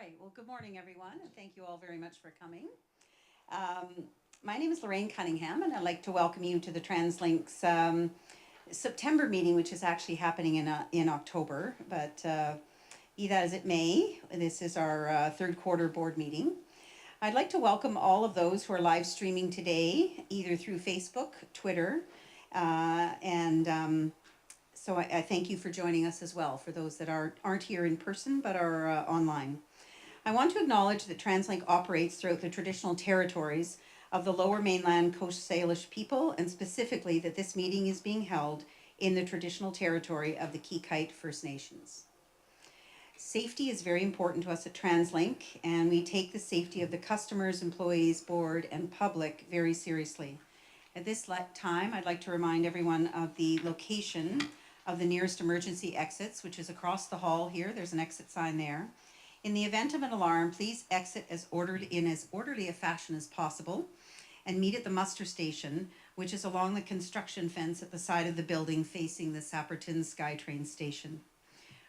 right, well, good morning, everyone, and thank you all very much for coming. My name is Lorraine Cunningham, and I'd like to welcome you to the TransLink's September meeting, which is actually happening in October. But be that as it may, this is our third quarter board meeting. I'd like to welcome all of those who are live streaming today, either through Facebook, Twitter, so I thank you for joining us as well, for those that aren't here in person but are online. I want to acknowledge that TransLink operates throughout the traditional territories of the Lower Mainland Coast Salish people, and specifically that this meeting is being held in the traditional territory of the Kikite First Nations. Safety is very important to us at TransLink, and we take the safety of the customers, employees, board, and public very seriously. At this time, I'd like to remind everyone of the location of the nearest emergency exits, which is across the hall here. There's an exit sign there. In the event of an alarm, please exit as orderly a fashion as possible and meet at the muster station, which is along the construction fence at the side of the building facing the Sapperton SkyTrain station.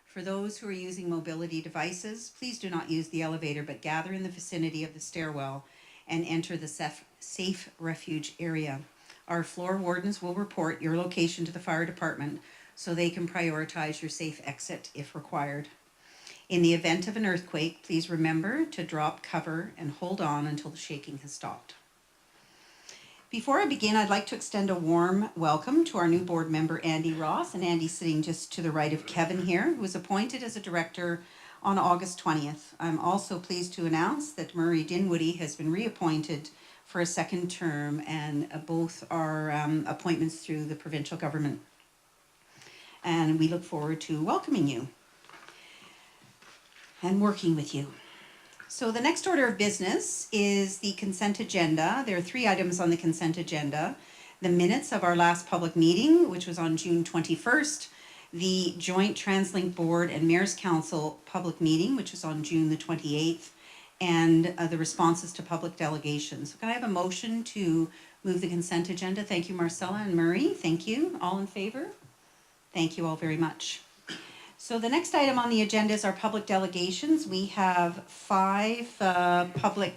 For those who are using mobility devices, please do not use the elevator, but gather in the vicinity of the stairwell and enter the safe refuge area. Our floor wardens will report your location to the fire department so they can prioritize your safe exit if required. In the event of an earthquake, please remember to drop cover and hold on until the shaking has stopped. Before I begin, I'd like to extend a warm welcome to our new board member, Andy Ross, and Andy's sitting just to the right of Kevin here, who was appointed as a director on August 20th. I'm also pleased to announce that Murray Dinwoody has been reappointed for a second term, and both are appointments through the provincial government. And we look forward to welcoming you and working with you. So the next order of business is the consent agenda. There are 3 items on the consent agenda. The minutes of our last public meeting, which was on June 21st, the joint TransLink Board and Mayor's Council public meeting, which was on June the 28th, and the responses to public delegations. So can I have a motion to move the consent agenda? Thank you, Marcella and Murray. Thank you. All in favor? Thank you all very much. So the next item on the agenda is our public delegations. We have 5 public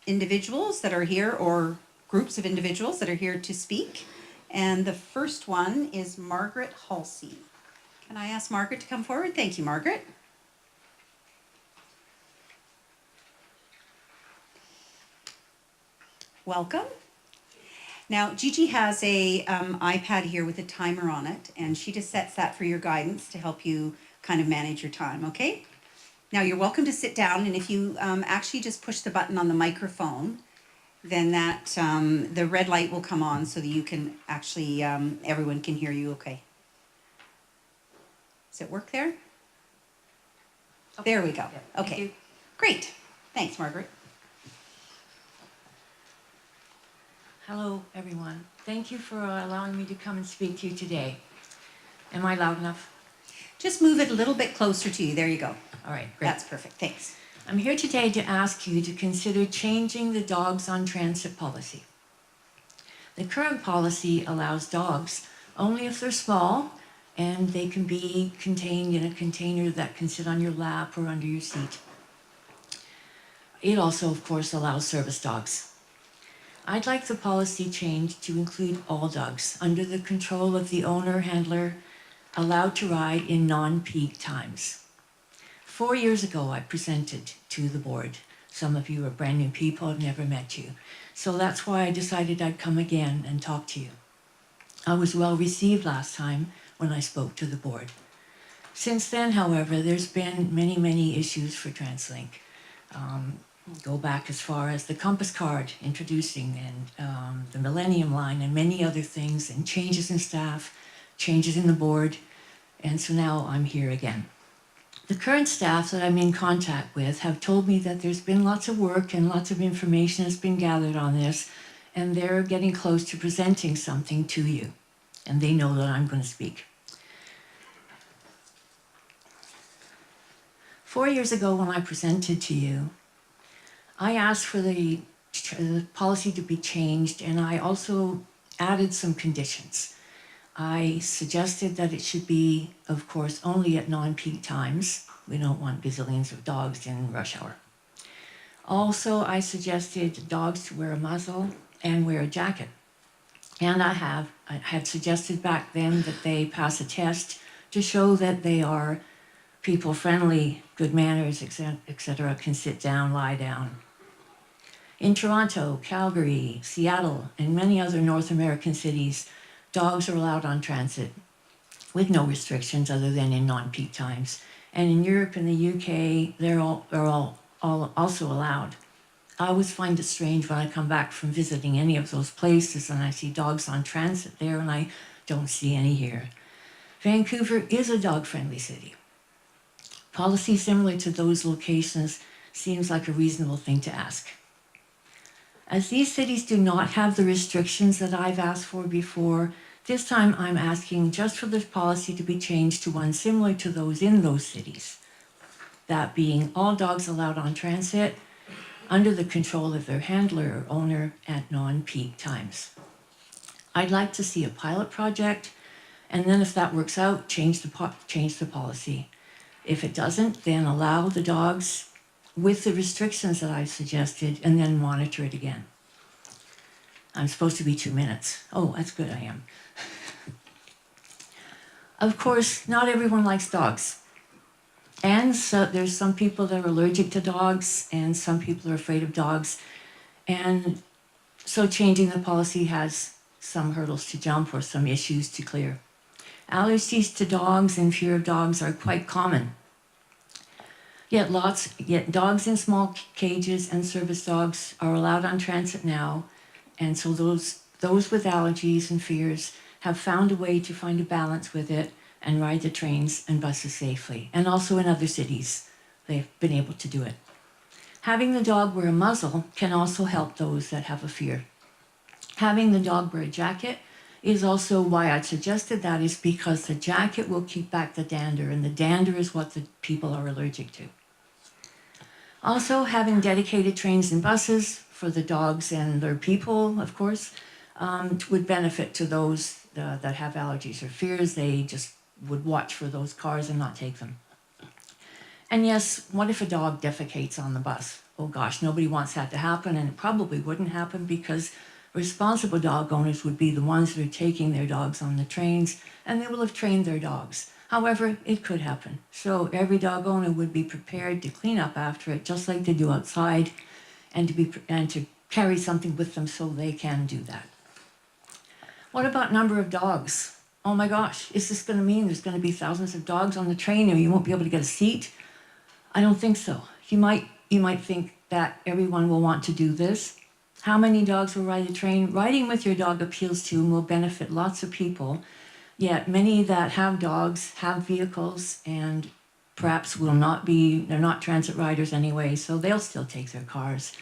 individuals that are here, or groups of individuals that are here to speak. And the first one is Margaret Halsey. Can I ask Margaret to come forward? Thank you, Margaret. Welcome. Now, Gigi has a iPad here with a timer on it, and she just sets that for your guidance to help you kind of manage your time, okay? Now, you're welcome to sit down, and if you actually just push the button on the microphone, then that the red light will come on so that you can actually, everyone can hear you okay. Does it work there? Okay. There we go. Yeah, okay, great. Thanks, Margaret. Hello, everyone. Thank you for allowing me to come and speak to you today. Am I loud enough? Just move it a little bit closer to you. There you go. All right, great. That's perfect. Thanks. I'm here today to ask you to consider changing the dogs on transit policy. The current policy allows dogs only if they're small and they can be contained in a container that can sit on your lap or under your seat. It also, of course, allows service dogs. I'd like the policy changed to include all dogs under the control of the owner-handler allowed to ride in non-peak times. 4 years ago, I presented to the board. Some of you are brand new people, I've never met you. So that's why I decided I'd come again and talk to you. I was well received last time when I spoke to the board. Since then, however, there's been many issues for TransLink. Go back as far as the Compass card introducing, and the Millennium line, and many other things, and changes in staff, changes in the board, and so now I'm here again. The current staff that I'm in contact with have told me that there's been lots of work and lots of information has been gathered on this, and they're getting close to presenting something to you, and they know that I'm going to speak. 4 years ago when I presented to you, I asked for the policy to be changed, and I also added some conditions. I suggested that it should be, of course, only at non-peak times, We don't want gazillions of dogs in rush hour. Also, I suggested dogs to wear a muzzle and wear a jacket. And I had suggested back then that they pass a test to show that they are people friendly, good manners, etc., can sit down, lie down. In Toronto, Calgary, Seattle, and many other North American cities, dogs are allowed on transit with no restrictions other than in non-peak times. And in Europe and the UK, they're all also allowed. I always find it strange when I come back from visiting any of those places and I see dogs on transit there and I don't see any here. Vancouver is a dog-friendly city. Policy similar to those locations seems like a reasonable thing to ask. As these cities do not have the restrictions that I've asked for before, this time I'm asking just for this policy to be changed to one similar to those in those cities. That being all dogs allowed on transit under the control of their handler or owner at non-peak times. I'd like to see a pilot project, and then if that works out, change the policy. If it doesn't, then allow the dogs with the restrictions that I've suggested, and then monitor it again. I'm supposed to be 2 minutes. Oh, that's good, I am. Of course, not everyone likes dogs. And so there's some people that are allergic to dogs, and some people are afraid of dogs. And so changing the policy has some hurdles to jump or some issues to clear. Allergies to dogs and fear of dogs are quite common. Yet dogs in small cages and service dogs are allowed on transit now, and so those with allergies and fears have found a way to find a balance with it and ride the trains and buses safely. And also in other cities, they've been able to do it. Having the dog wear a muzzle can also help those that have a fear. Having the dog wear a jacket is also why I suggested that, is because the jacket will keep back the dander, and the dander is what the people are allergic to. Also, having dedicated trains and buses for the dogs and their people, of course, would benefit to those that have allergies or fears. They just would watch for those cars and not take them. And yes, what if a dog defecates on the bus? Oh gosh, nobody wants that to happen, and it probably wouldn't happen because responsible dog owners would be the ones that are taking their dogs on the trains, and they will have trained their dogs. However, it could happen. So every dog owner would be prepared to clean up after it, just like they do outside, and to carry something with them so they can do that. What about number of dogs? Oh my gosh, is this going to mean there's going to be thousands of dogs on the train and you won't be able to get a seat? I don't think so. You might think that everyone will want to do this. How many dogs will ride the train? Riding with your dog appeals to and will benefit lots of people. Yet many that have dogs have vehicles and perhaps they're not transit riders anyway, so they'll still take their cars.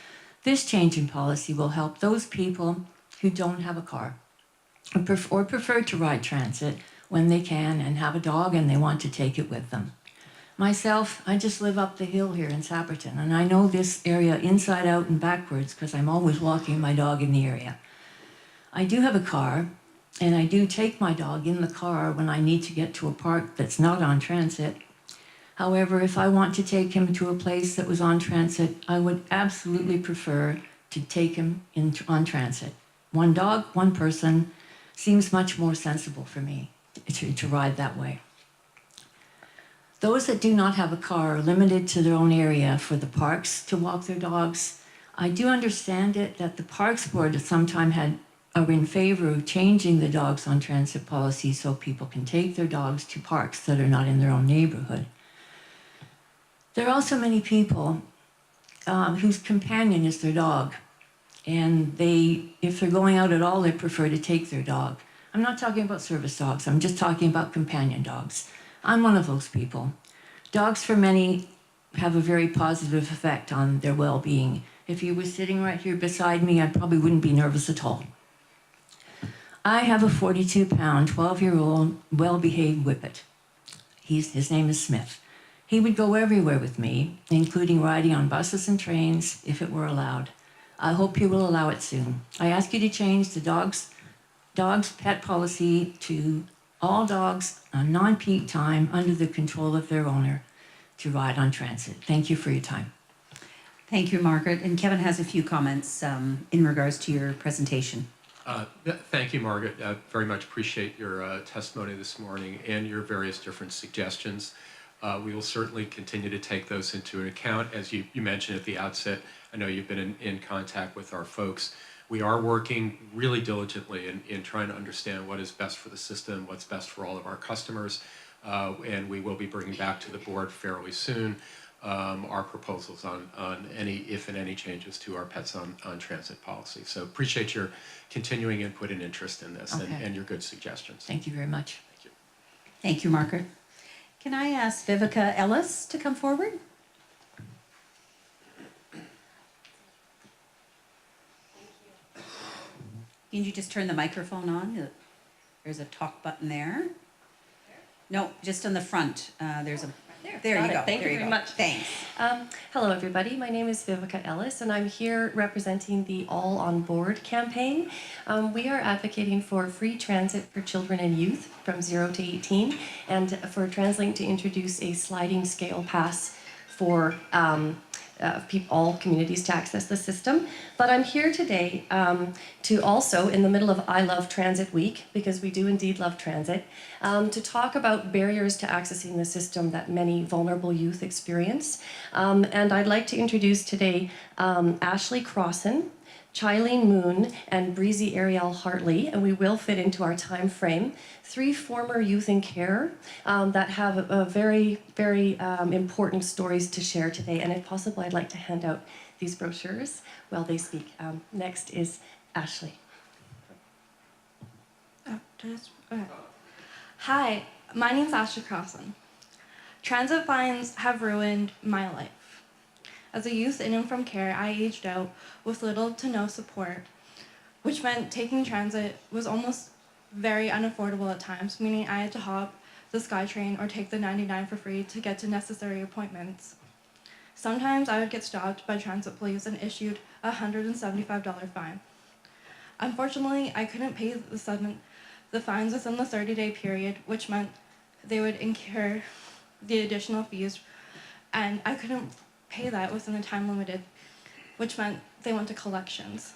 This change in policy will help those people who don't have a car or prefer to ride transit when they can and have a dog and they want to take it with them. Myself, I just live up the hill here in Sapperton, and I know this area inside out and backwards because I'm always walking my dog in the area. I do have a car, and I do take my dog in the car when I need to get to a park that's not on transit. However, if I want to take him to a place that was on transit, I would absolutely prefer to take him on transit. One dog, one person seems much more sensible for me to ride that way. Those that do not have a car are limited to their own area for the parks to walk their dogs. I do understand it that the Parks Board at some time are in favor of changing the dogs on transit policy so people can take their dogs to parks that are not in their own neighborhood. There are also many people whose companion is their dog, and if they're going out at all, they prefer to take their dog. I'm not talking about service dogs, I'm just talking about companion dogs. I'm one of those people. Dogs for many have a very positive effect on their well-being. If you were sitting right here beside me, I probably wouldn't be nervous at all. I have a 42-pound, 12-year-old, well-behaved whippet. His name is Smith. He would go everywhere with me, including riding on buses and trains if it were allowed. I hope you will allow it soon. I ask you to change the dog's pet policy to all dogs on non-peak time under the control of their owner. to ride on transit. Thank you for your time. Thank you, Margaret. And Kevin has a few comments in regards to your presentation. Thank you, Margaret. Very much appreciate your testimony this morning and your various different suggestions. We will certainly continue to take those into account. As you mentioned at the outset, I know you've been in contact with our folks. We are working really diligently in trying to understand what is best for the system, what's best for all of our customers, and we will be bringing back to the board fairly soon our proposals on any, if and any, changes to our pets on transit policy. So appreciate your continuing input and interest in this, Okay. and your good suggestions. Thank you very much. Thank you. Thank you, Margaret. Can I ask Vivica Ellis to come forward? Can you just turn the microphone on? There's a talk button there. No, just on the front. There's a. There you go. Thank you very much. Thanks. Hello, everybody. My name is Vivica Ellis, and I'm here representing the All on Board campaign. We are advocating for free transit for children and youth from 0 to 18, and for TransLink to introduce a sliding scale pass for all communities to access the system. But I'm here today to also, in the middle of I Love Transit Week, because we do indeed love transit, to talk about barriers to accessing the system that many vulnerable youth experience. And I'd like to introduce today Ashley Crossan, Chilene Moon, and Breezy Ariel Hartley, and we will fit into our time frame. 3 former youth in care that have a very, very important stories to share today. And if possible, I'd like to hand out these brochures while they speak. Next is Ashley. Hi, my name's Ashley Crossan. Transit fines have ruined my life. As a youth in and from care, I aged out with little to no support, which meant taking transit was almost very unaffordable at times, meaning I had to hop the SkyTrain or take the 99 for free to get to necessary appointments. Sometimes I would get stopped by transit police and issued a $175 fine. Unfortunately, I couldn't pay the fines within the 30-day period, which meant they would incur the additional fees, and I couldn't pay that within the time limited, which meant they went to collections.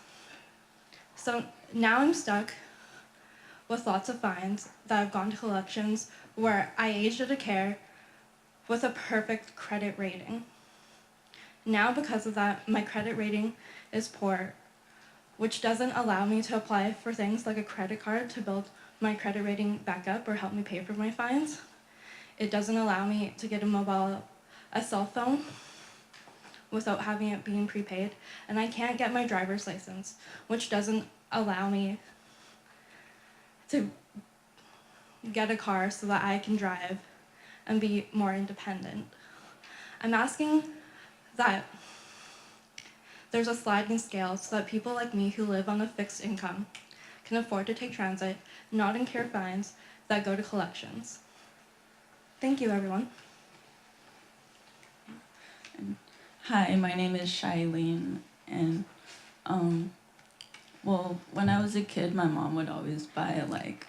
So now I'm stuck with lots of fines that have gone to collections where I aged out of care with a perfect credit rating. Now, because of that, my credit rating is poor, which doesn't allow me to apply for things like a credit card to build my credit rating back up or help me pay for my fines. It doesn't allow me to get a cell phone without having it being prepaid, and I can't get my driver's license, which doesn't allow me to get a car so that I can drive and be more independent. I'm asking that there's a sliding scale so that people like me who live on a fixed income can afford to take transit, not incur fines that go to collections. Thank you, everyone. Hi, my name is Chilene, and well, when I was a kid, my mom would always buy like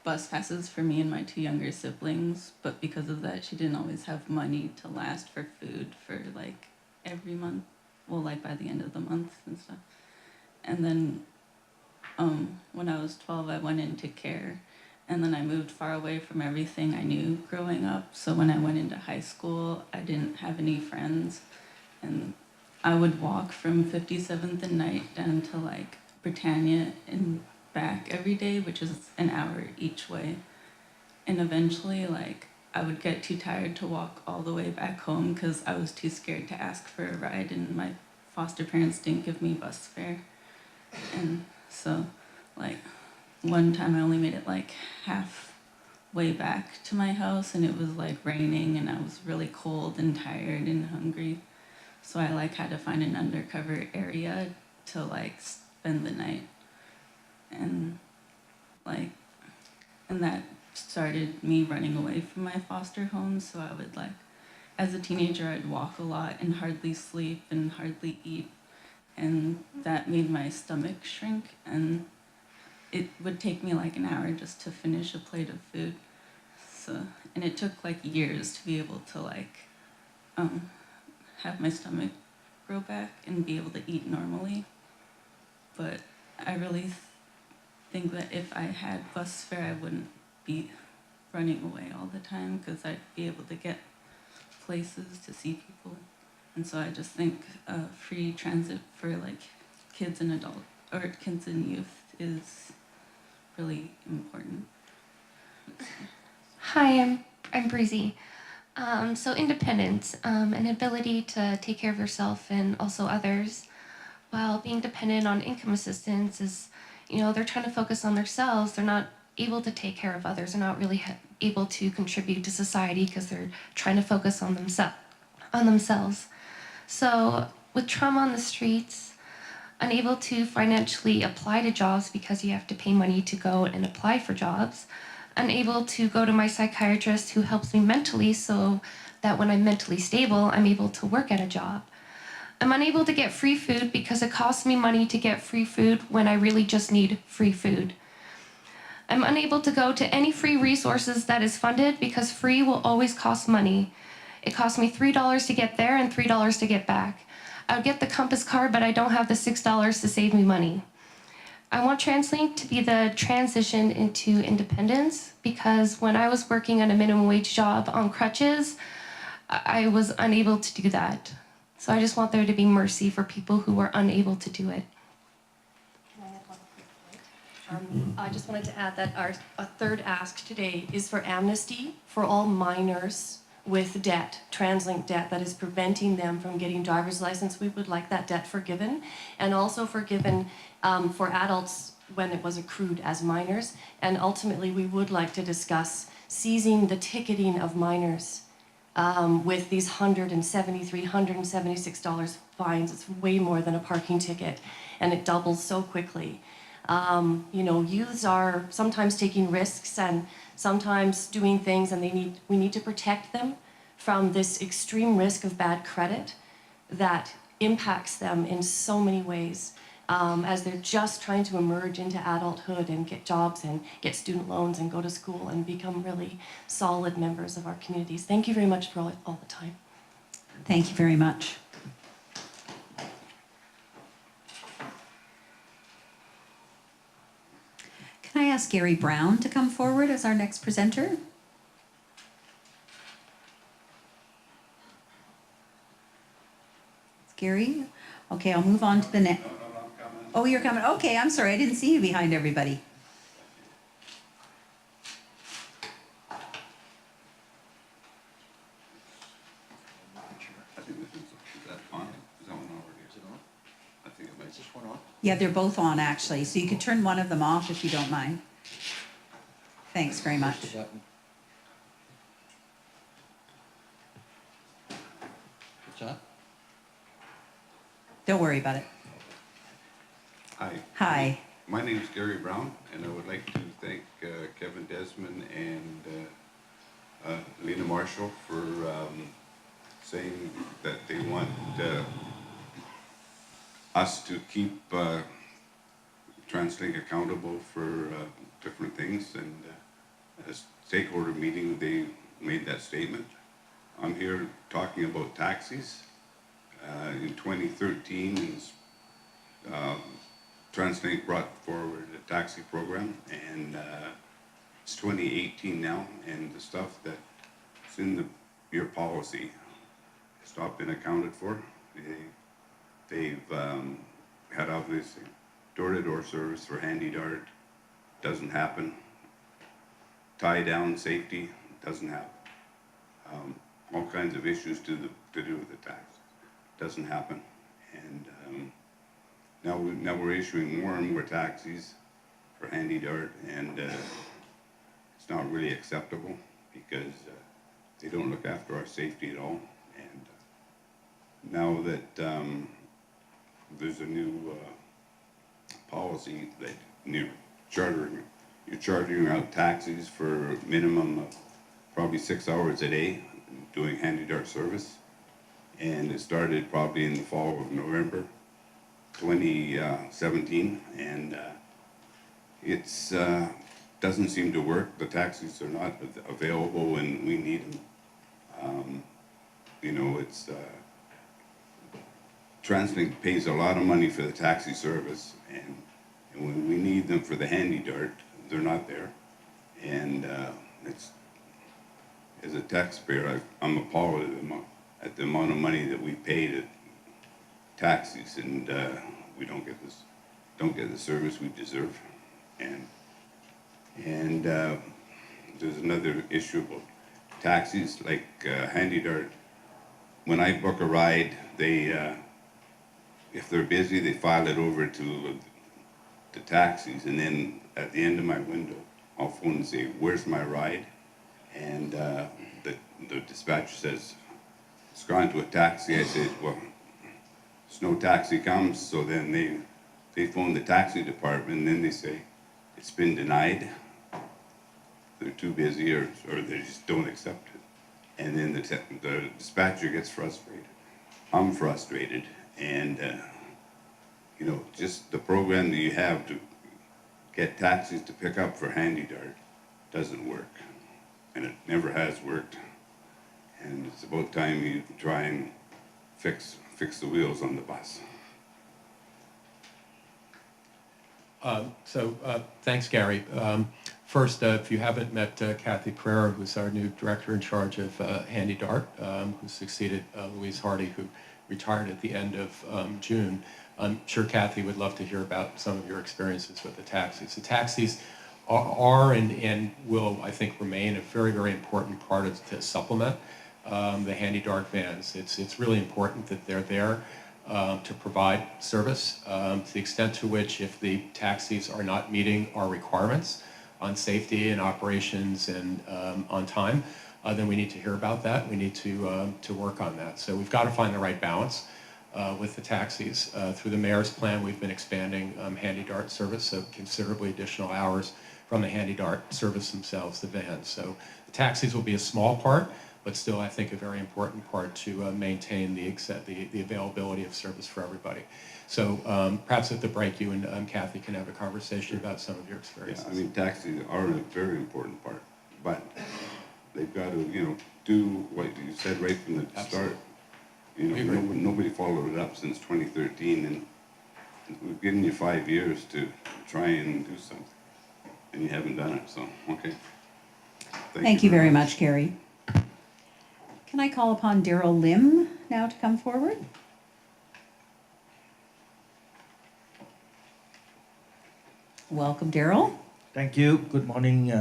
bus passes for me and my 2 younger siblings, but because of that, she didn't always have money to last for food for like every month, well, like by the end of the month and stuff. And then when I was 12, I went into care, and then I moved far away from everything I knew growing up. So when I went into high school, I didn't have any friends. And I would walk from 57th and Night down to like Britannia and back every day, which is an hour each way. And eventually, like, I would get too tired to walk all the way back home because I was too scared to ask for a ride, and my foster parents didn't give me bus fare. And so, like, one time I only made it like halfway back to my house, and it was like raining, and I was really cold and tired and hungry. So I like had to find an undercover area to like spend the night. And that started me running away from my foster home. So I would like, as a teenager, I'd walk a lot and hardly sleep and hardly eat. And that made my stomach shrink, and it would take me like an hour just to finish a plate of food. So, and it took like years to be able to like have my stomach grow back and be able to eat normally. But I really think that if I had bus fare, I wouldn't be running away all the time because I'd be able to get places to see people. And so I just think free transit for like kids and kids and youth is really important. Hi, I'm Breezy. So independence, an ability to take care of yourself and also others, while being dependent on income assistance is, they're trying to focus on themselves. They're not able to take care of others. They're not really able to contribute to society because they're trying to focus on themselves. So with trauma on the streets, unable to financially apply to jobs because you have to pay money to go and apply for jobs, unable to go to my psychiatrist who helps me mentally so that when I'm mentally stable, I'm able to work at a job. I'm unable to get free food because it costs me money to get free food when I really just need free food. I'm unable to go to any free resources that is funded because free will always cost money. It costs me $3 to get there and $3 to get back. I would get the Compass card, but I don't have the $6 to save me money. I want TransLink to be the transition into independence because when I was working at a minimum wage job on crutches, I was unable to do that. So I just want there to be mercy for people who are unable to do it. I just wanted to add that our third ask today is for amnesty for all minors with debt, TransLink debt, that is preventing them from getting driver's license. We would like that debt forgiven, and also forgiven for adults when it was accrued as minors. And ultimately, we would like to discuss seizing the ticketing of minors with these $173, $176 fines. It's way more than a parking ticket, and it doubles so quickly. Youths are sometimes taking risks and sometimes doing things, and we need to protect them from this extreme risk of bad credit that impacts them in so many ways as they're just trying to emerge into adulthood and get jobs and get student loans and go to school and become really solid members of our communities. Thank you very much for all the time. Thank you very much. Can I ask Gary Brown to come forward as our next presenter? Gary? Okay, I'll move on to the next. Oh, you're coming. Okay, I'm sorry. I didn't see you behind everybody. I think this is that on? Is that one already? Is it on? I think it might. Is this one on? Yeah, they're both on actually, so you could turn one of them off if you don't mind. Thanks very much. Push the button. What's that? Don't worry about it. Hi. Hi. My name is Gary Brown, and I would like to thank Kevin Desmond and Lena Marshall for saying that they want us to keep TransLink accountable for different things, and at a stakeholder meeting they made that statement. I'm here talking about taxis. In 2013, TransLink brought forward a taxi program, and it's 2018 now, and the stuff that's in your policy has not been accounted for. They've had obviously door-to-door service for handy dart, doesn't happen. Tie down safety, doesn't happen. All kinds of issues to do with the tax, doesn't happen. And now we're issuing more and more taxis for handy dart, and it's not really acceptable because they don't look after our safety at all. And now that there's a new policy that you're charging out taxis for a minimum of probably 6 hours a day doing handy dart service, and it started probably in the fall of November 2017, and it's doesn't seem to work. The taxis are not available when we need them. You know, it's, TransLink pays a lot of money for the taxi service, and when we need them for the handy dart, they're not there. And it's, as a taxpayer, I'm appalled at the amount of money that we pay to taxis, and we don't get the service we deserve. And there's another issue about taxis, like handy dart. When I book a ride, they if they're busy, they file it over to the taxis, and then at the end of my window, I'll phone and say, "Where's my ride?" And the dispatcher says, "It's gone to a taxi." I said, "Well, there's no taxi comes." So then they phone the taxi department, and then they say, "It's been denied. They're too busy, or they just don't accept it." And then the dispatcher gets frustrated. I'm frustrated, and you know, just the program that you have to get taxis to pick up for handy dart doesn't work, and it never has worked. And it's about time you try and fix the wheels on the bus. Thanks, Gary. First, if you haven't met Kathy Pereira, who's our new director in charge of Handy Dart, who succeeded Louise Hardy, who retired at the end of June, I'm sure Kathy would love to hear about some of your experiences with the taxis. The taxis are and will, I think, remain a very, very important part to supplement the Handy Dart vans. It's really important that they're there to provide service to the extent to which, if the taxis are not meeting our requirements on safety and operations and on time, then we need to hear about that. We need to work on that. So we've got to find the right balance with the taxis. Through the mayor's plan, we've been expanding Handy Dart service, so considerably additional hours from the Handy Dart service themselves, the vans. So the taxis will be a small part, but still, I think, a very important part to maintain the availability of service for everybody. So perhaps at the break, you and Kathy can have a conversation about some of your experiences. Yeah, I mean, taxis are a very important part, but they've got to, you know, do what you said right from the start. You know, nobody followed it up since 2013, and we've given you 5 years to try and do something, and you haven't done it, so, okay. Thank you very much, Gary. Can I call upon Daryl Lim now to come forward? Welcome, Daryl. Thank you. Good morning,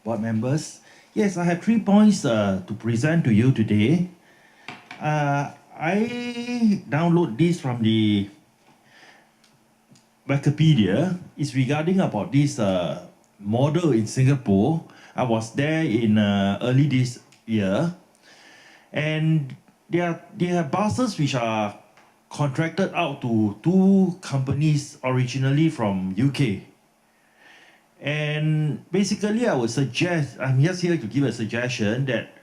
board members. Yes, I have 3 points to present to you today. I download this from the Wikipedia. It's regarding about this model in Singapore. I was there in early this year, and they have buses which are contracted out to 2 companies originally from UK. And basically, I would suggest, I'm just here to give a suggestion that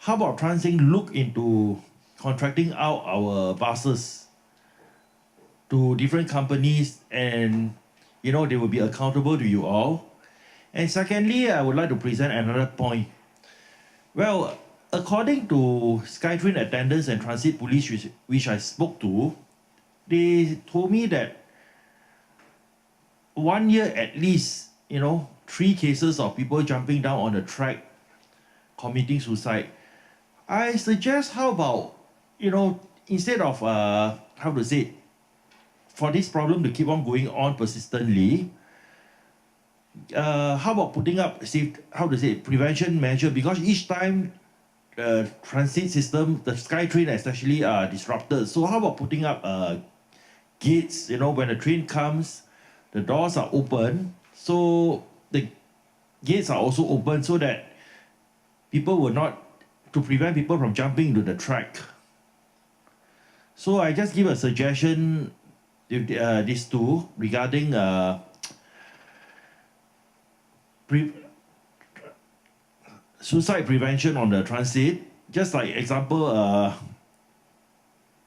how about TransLink look into contracting out our buses to different companies, and you know, they will be accountable to you all. And secondly, I would like to present another point. Well, according to SkyTrain attendants and transit police which I spoke to, they told me that 1 year at least, you know, 3 cases of people jumping down on the track, committing suicide. I suggest, how about, you know, instead of, how to say, for this problem to keep on going on persistently, how about putting up, prevention measure, because each time the transit system, the SkyTrain especially, are disrupted. So how about putting up gates, you know, when the train comes, the doors are open, so the gates are also open so that people will not, to prevent people from jumping into the track. So I just give a suggestion, these 2, regarding suicide prevention on the transit. Just like example,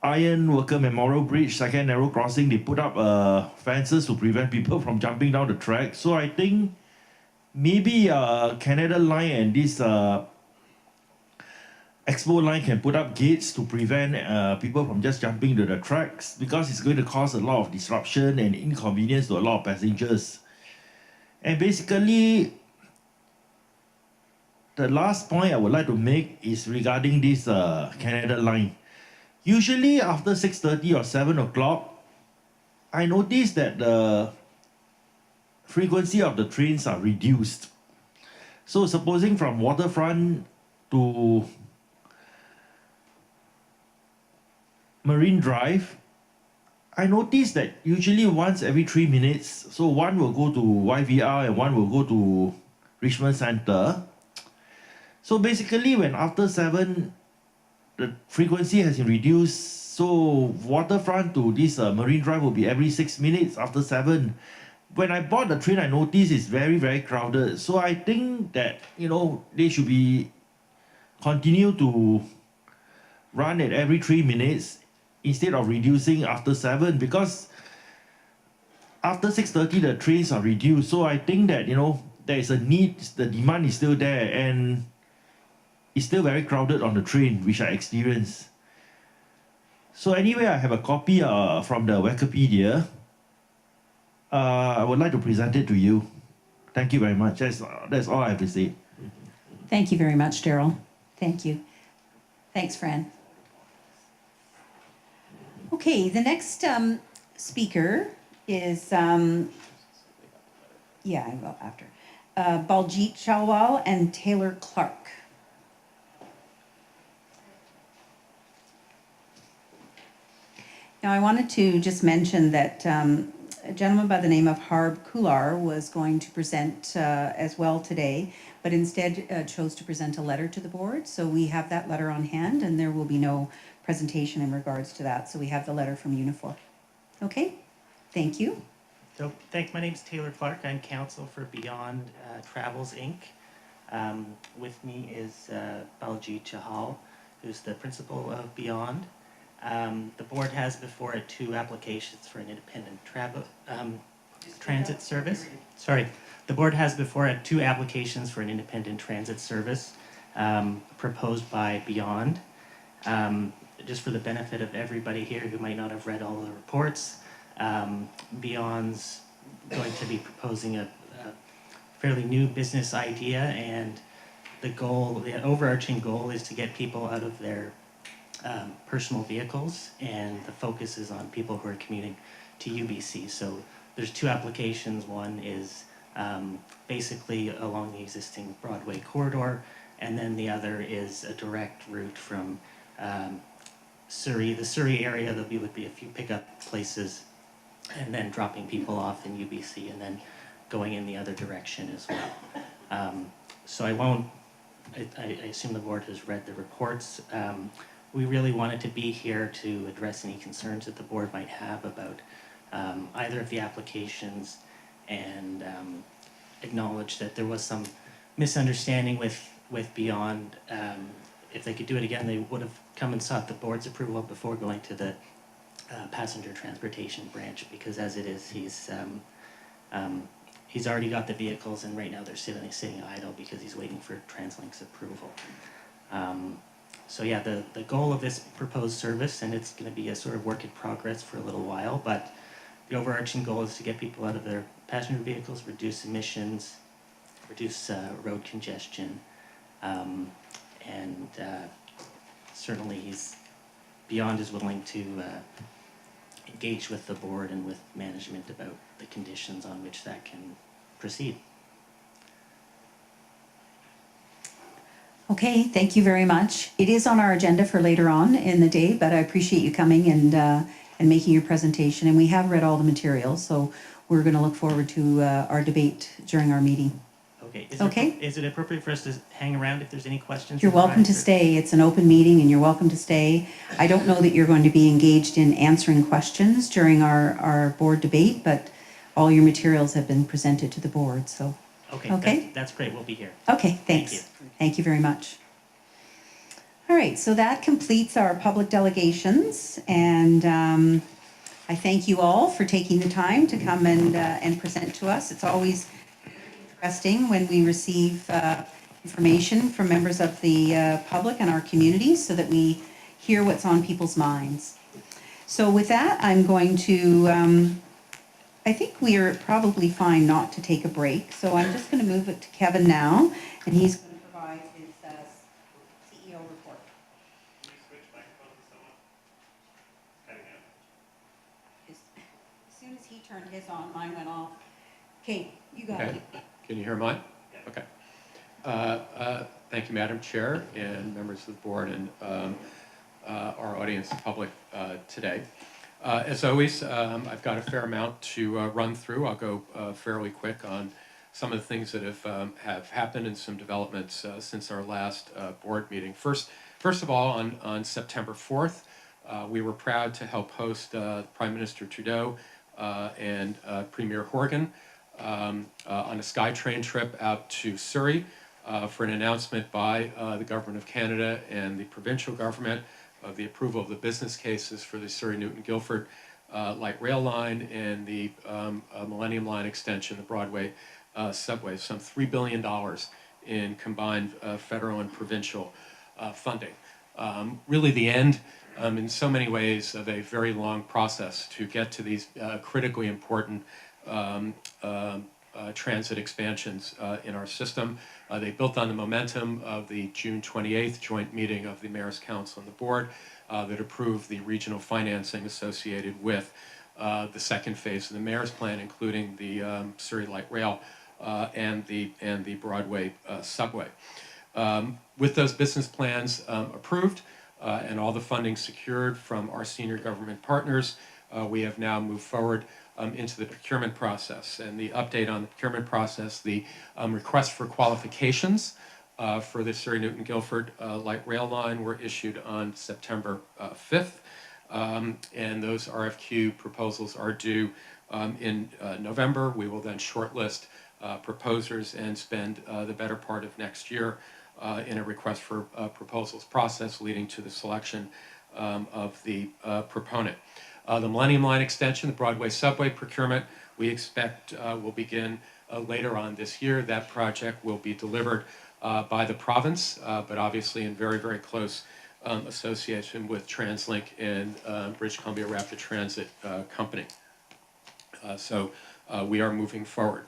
Iron Worker Memorial Bridge, second narrow crossing, they put up fences to prevent people from jumping down the track. So I think maybe Canada Line and this expo line can put up gates to prevent people from just jumping to the tracks, because it's going to cause a lot of disruption and inconvenience to a lot of passengers. And basically, the last point I would like to make is regarding this Canada line. Usually after 6:30 or 7 o'clock, I noticed that the frequency of the trains are reduced. So supposing from Waterfront to Marine Drive, I noticed that usually once every 3 minutes, so one will go to YVR and one will go to Richmond Centre. So basically when after 7, the frequency has been reduced, so Waterfront to this Marine Drive will be every 6 minutes after 7. When I bought the train, I noticed it's very, very crowded. So I think that, they should be continue to run at every 3 minutes instead of reducing after 7, because after 6:30 the trains are reduced. So I think that, there is a need, the demand is still there, and it's still very crowded on the train, which I experienced. So anyway, I have a copy from the Wikipedia. I would like to present it to you. Thank you very much. That's all I have to say. Thank you very much, Daryl. Thank you. Thanks, Fran. Okay, the next speaker is, I will after, Baljit Chawal and Taylor Clark. Now, I wanted to just mention that a gentleman by the name of Harb Kular was going to present as well today, but instead chose to present a letter to the board. So we have that letter on hand, and there will be no presentation in regards to that. So we have the letter from Unifor. Okay, thank you. So, thanks. My name is Taylor Clark. I'm counsel for Beyond Travels, Inc. With me is Baljit Chahal, who's the principal of Beyond. The board has before it 2 applications for an independent transit service. Sorry, the board has before it 2 applications for an independent transit service proposed by Beyond. Just for the benefit of everybody here who might not have read all the reports, Beyond's going to be proposing a fairly new business idea, and the overarching goal is to get people out of their personal vehicles, and the focus is on people who are commuting to UBC. So there's 2 applications. One is basically along the existing Broadway corridor, and then the other is a direct route from Surrey, the Surrey area. Would be a few pickup places, and then dropping people off in UBC, and then going in the other direction as well. So I assume the board has read the reports. We really wanted to be here to address any concerns that the board might have about either of the applications, and acknowledge that there was some misunderstanding with Beyond. If they could do it again, they would have come and sought the board's approval before going to the passenger transportation branch, because as it is, he's already got the vehicles, and right now they're sitting idle because he's waiting for TransLink's approval. So yeah, the goal of this proposed service, and it's going to be a sort of work in progress for a little while, but the overarching goal is to get people out of their passenger vehicles, reduce emissions, reduce road congestion, and certainly Beyond is willing to engage with the board and with management about the conditions on which that can proceed. Okay, thank you very much. It is on our agenda for later on in the day, but I appreciate you coming and making your presentation. And we have read all the materials, so we're going to look forward to our debate during our meeting. Okay. Is it appropriate for us to hang around if there's any questions? You're welcome to stay. It's an open meeting, and you're welcome to stay. I don't know that you're going to be engaged in answering questions during our board debate, but all your materials have been presented to the board, so. Okay. That's great. We'll be here. Okay, thanks. Thank you. Thank you very much. All right, so that completes our public delegations, and I thank you all for taking the time to come and present to us. It's always interesting when we receive information from members of the public and our communities so that we hear what's on people's minds. So with that, I'm going to, I think we are probably fine not to take a break. So I'm just going to move it to Kevin now, and he's going to provide his CEO report. As soon as he turned his on, mine went off. Okay, you got Okay. it. Can you hear mine? Okay. Thank you, Madam Chair, and members of the board, and our audience and public today. As always, I've got a fair amount to run through. I'll go fairly quick on some of the things that have happened and some developments since our last board meeting. First of all, on September 4th, we were proud to help host Prime Minister Trudeau and Premier Horgan on a SkyTrain trip out to Surrey for an announcement by the Government of Canada and the provincial government of the approval of the business cases for the Surrey-Newton-Guildford light rail line and the Millennium Line extension, the Broadway subway, some $3 billion in combined federal and provincial funding. Really the end, in so many ways, of a very long process to get to these critically important transit expansions in our system. They built on the momentum of the June 28th joint meeting of the Mayor's Council and the Board that approved the regional financing associated with the second phase of the Mayor's Plan, including the Surrey Light Rail and the Broadway subway. With those business plans approved and all the funding secured from our senior government partners, we have now moved forward into the procurement process. And the update on the procurement process, the request for qualifications for the Surrey-Newton-Guildford light rail line were issued on September 5th. And those RFQ proposals are due in November. We will then shortlist proposers and spend the better part of next year in a request for proposals process leading to the selection of the proponent. The Millennium Line extension, the Broadway subway procurement, we expect will begin later on this year. That project will be delivered by the province, but obviously in very, very close association with TransLink and British Columbia Rapid Transit Company. So we are moving forward.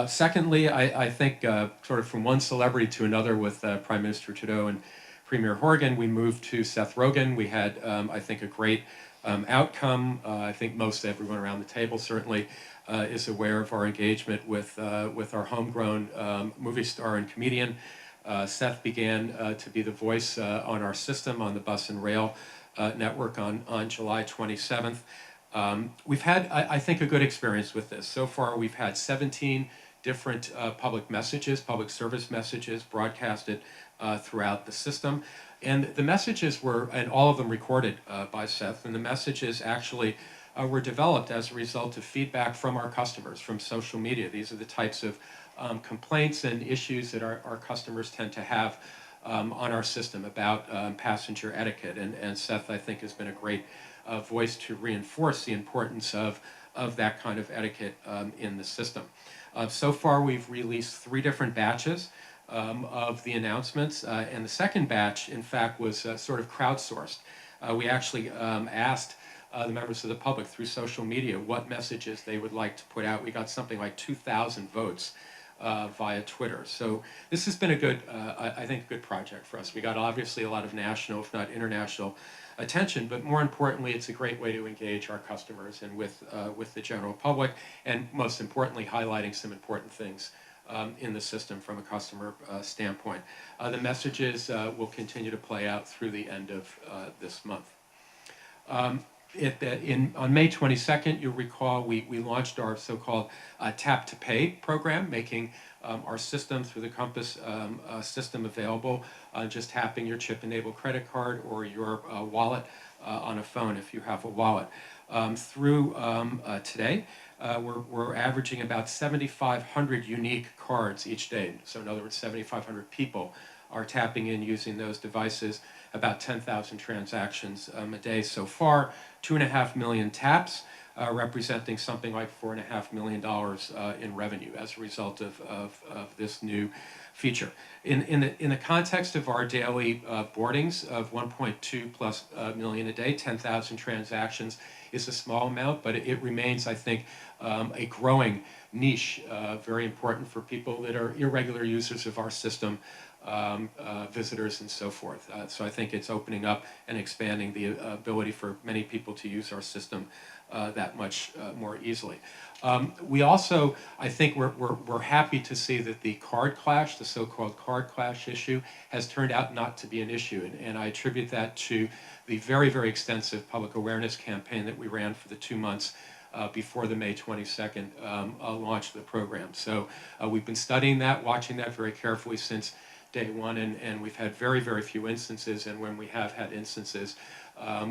Secondly, I think sort of from one celebrity to another with Prime Minister Trudeau and Premier Horgan, we moved to Seth Rogen. We had, I think, a great outcome. I think most everyone around the table certainly is aware of our engagement with our homegrown movie star and comedian. Seth began to be the voice on our system on the bus and rail network on July 27th. We've had, I think, a good experience with this. So far, we've had 17 different public messages, public service messages broadcasted throughout the system. And the messages were, and all of them recorded by Seth, and the messages actually were developed as a result of feedback from our customers, from social media. These are the types of complaints and issues that our customers tend to have on our system about passenger etiquette. And Seth, I think, has been a great voice to reinforce the importance of that kind of etiquette in the system. So far, we've released 3 different batches of the announcements, and the second batch, in fact, was sort of crowdsourced. We actually asked the members of the public through social media what messages they would like to put out. We got something like 2,000 votes via Twitter. So this has been a good, I think, good project for us. We got obviously a lot of national, if not international, attention, but more importantly, it's a great way to engage our customers and with the general public, and most importantly, highlighting some important things in the system from a customer standpoint. The messages will continue to play out through the end of this month. On May 22nd, you'll recall we launched our so-called Tap to Pay program, making our system through the Compass system available, just tapping your chip-enabled credit card or your wallet on a phone if you have a wallet. Through today, we're averaging about 7,500 unique cards each day. So in other words, 7,500 people are tapping in using those devices, about 10,000 transactions a day so far, 2.5 million taps. representing something like $4.5 million in revenue as a result of this new feature. In the context of our daily boardings of 1.2 plus million a day, 10,000 transactions is a small amount, but it remains, I think, a growing niche, very important for people that are irregular users of our system, visitors and so forth. So I think it's opening up and expanding the ability for many people to use our system that much more easily. We also, I think we're happy to see that the card clash, the so-called card clash issue, has turned out not to be an issue. And I attribute that to the very, very extensive public awareness campaign that we ran for the 2 months before the May 22nd launch of the program. So we've been studying that, watching that very carefully since day one, and we've had very, very few instances, and when we have had instances,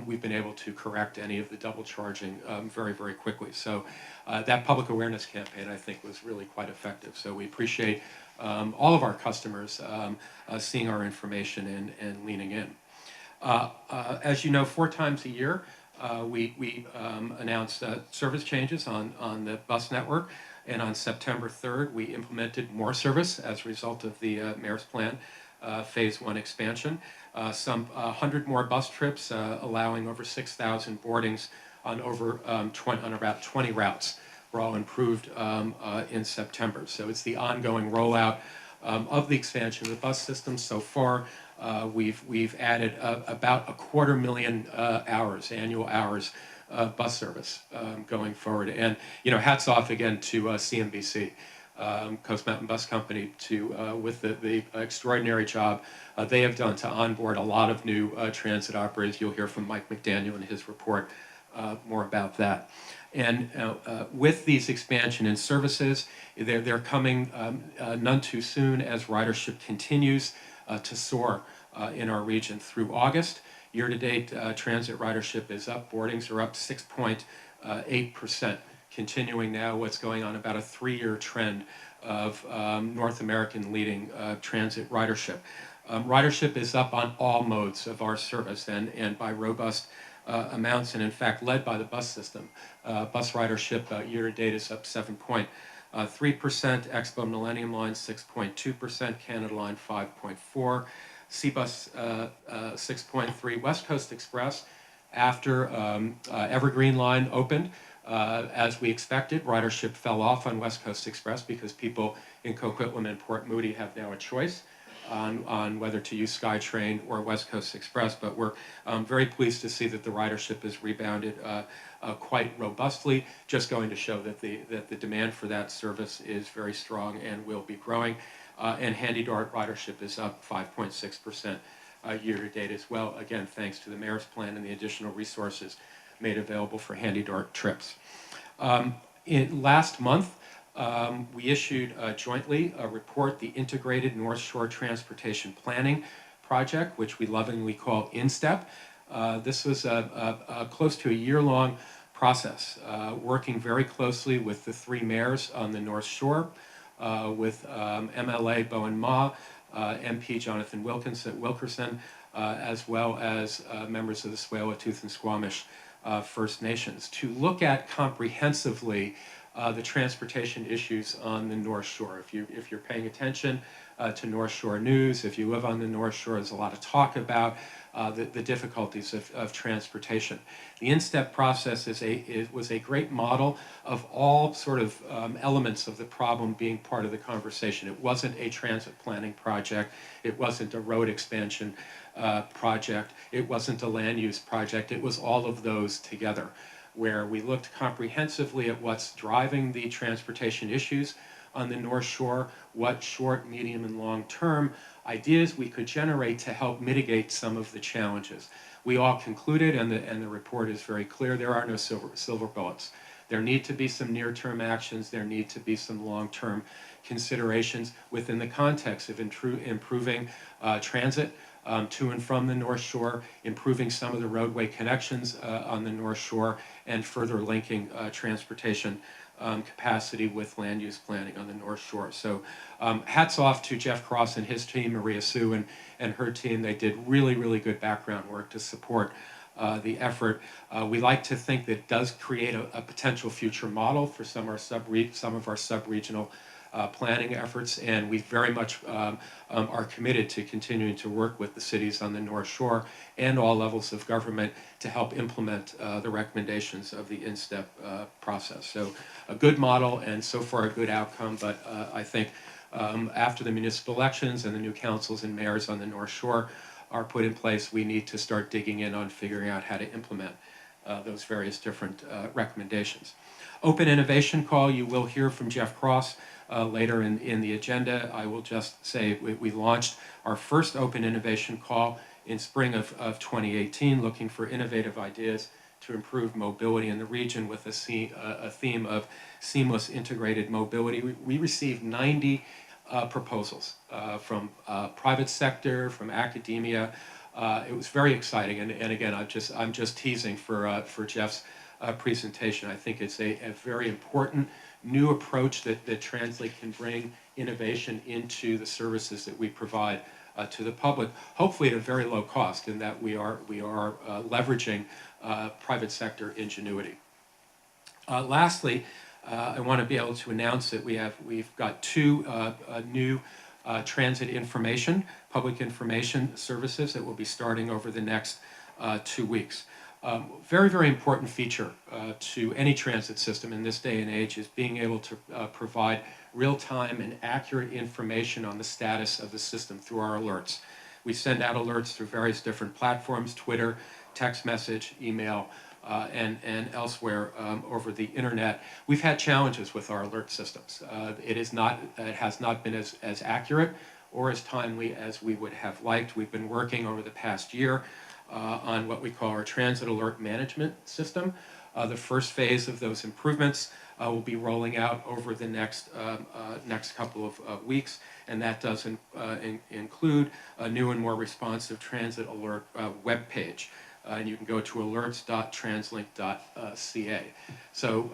we've been able to correct any of the double charging very, very quickly. So that public awareness campaign, I think, was really quite effective. So we appreciate all of our customers seeing our information and leaning in. As you know, 4 times a year, we announced service changes on the bus network. And on September 3rd, we implemented more service as a result of the Mayor's Plan Phase 1 expansion. Some 100 more bus trips, allowing over 6,000 boardings on about 20 routes were all improved in September. So it's the ongoing rollout of the expansion of the bus system. So far, we've added about 250,000 hours, annual hours, bus service going forward. And, hats off again to CMBC, Coast Mountain Bus Company, with the extraordinary job they have done to onboard a lot of new transit operators. You'll hear from Mike McDaniel in his report more about that. And with these expansion in services, they're coming none too soon as ridership continues to soar in our region through August. Year-to-date, transit ridership is up. Boardings are up 6.8%, continuing now what's going on about a 3-year trend of North American leading transit ridership. Ridership is up on all modes of our service and by robust amounts, and in fact led by the bus system. Bus ridership year-to-date is up 7.3%, Expo Millennium Line 6.2%, Canada Line 5.4%. C-Bus 6.3, West Coast Express, after Evergreen Line opened, as we expected, ridership fell off on West Coast Express because people in Coquitlam and Port Moody have now a choice on whether to use SkyTrain or West Coast Express. But we're very pleased to see that the ridership has rebounded quite robustly, just going to show that the demand for that service is very strong and will be growing. And Handy Dart ridership is up 5.6% year-to-date as well, again, thanks to the Mayor's Plan and the additional resources made available for Handy Dart trips. Last month, we issued jointly a report, the Integrated North Shore Transportation Planning Project, which we lovingly call INSTEP. This was a close to a year-long process, working very closely with the 3 mayors on the North Shore, with MLA Bowen Ma, MP Jonathan Wilkerson, as well as members of the Tsleil-Waututh and Squamish First Nations, to look at comprehensively the transportation issues on the North Shore. If you're paying attention to North Shore news, if you live on the North Shore, there's a lot of talk about the difficulties of transportation. The INSTEP process was a great model of all sort of elements of the problem being part of the conversation. It wasn't a transit planning project. It wasn't a road expansion project. It wasn't a land use project. It was all of those together, where we looked comprehensively at what's driving the transportation issues on the North Shore, what short, medium, and long-term ideas we could generate to help mitigate some of the challenges. We all concluded, and the report is very clear, there are no silver bullets. There need to be some near-term actions. There need to be some long-term considerations within the context of improving transit to and from the North Shore, improving some of the roadway connections on the North Shore, and further linking transportation capacity with land use planning on the North Shore. So hats off to Jeff Cross and his team, Maria Sue and her team. They did really, really good background work to support the effort. We like to think that it does create a potential future model for some of our sub-regional planning efforts, and we very much are committed to continuing to work with the cities on the North Shore and all levels of government to help implement the recommendations of the INSTEP process. So a good model and so far a good outcome, but I think after the municipal elections and the new councils and mayors on the North Shore are put in place, we need to start digging in on figuring out how to implement those various different recommendations. Open innovation call, you will hear from Jeff Cross later in the agenda. I will just say we launched our first open innovation call in spring of 2018, looking for innovative ideas to improve mobility in the region with a theme of seamless integrated mobility. We received 90 proposals from private sector, from academia. It was very exciting, and again, I'm just teasing for Jeff's presentation. I think it's a very important new approach that TransLink can bring innovation into the services that we provide to the public, hopefully at a very low cost, in that we are leveraging private sector ingenuity. Lastly, I want to be able to announce that we've got two new transit information, public information services that will be starting over the next 2 weeks. Very, very important feature to any transit system in this day and age is being able to provide real-time and accurate information on the status of the system through our alerts. We send out alerts through various different platforms, Twitter, text message, email, and elsewhere over the internet. We've had challenges with our alert systems. It has not been as accurate or as timely as we would have liked. We've been working over the past year on what we call our transit alert management system. The first phase of those improvements will be rolling out over the next couple of weeks, and that does include a new and more responsive transit alert web page. And you can go to alerts.translink.ca. So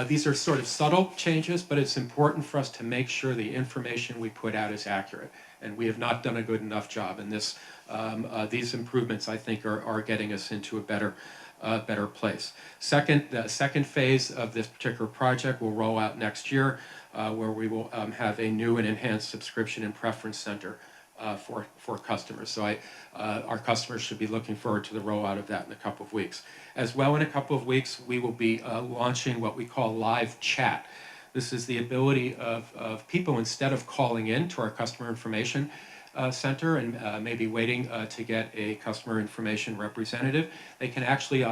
these are sort of subtle changes, but it's important for us to make sure the information we put out is accurate. And we have not done a good enough job. And these improvements, I think, are getting us into a better place. The second phase of this particular project will roll out next year, where we will have a new and enhanced subscription and preference center for customers. So our customers should be looking forward to the rollout of that in a couple of weeks. As well, in a couple of weeks, we will be launching what we call live chat. This is the ability of people, instead of calling in to our customer information center and maybe waiting to get a customer information representative, they can actually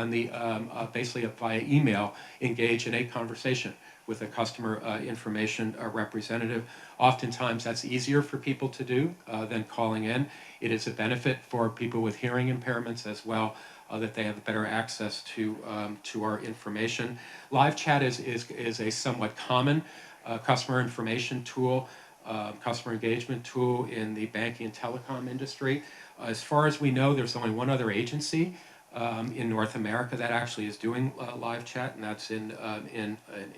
basically via email engage in a conversation with a customer information representative. Oftentimes that's easier for people to do than calling in. It is a benefit for people with hearing impairments as well, that they have better access to our information. Live chat is a somewhat common customer information tool, customer engagement tool in the banking and telecom industry. As far as we know, there's only one other agency in North America that actually is doing live chat, and that's in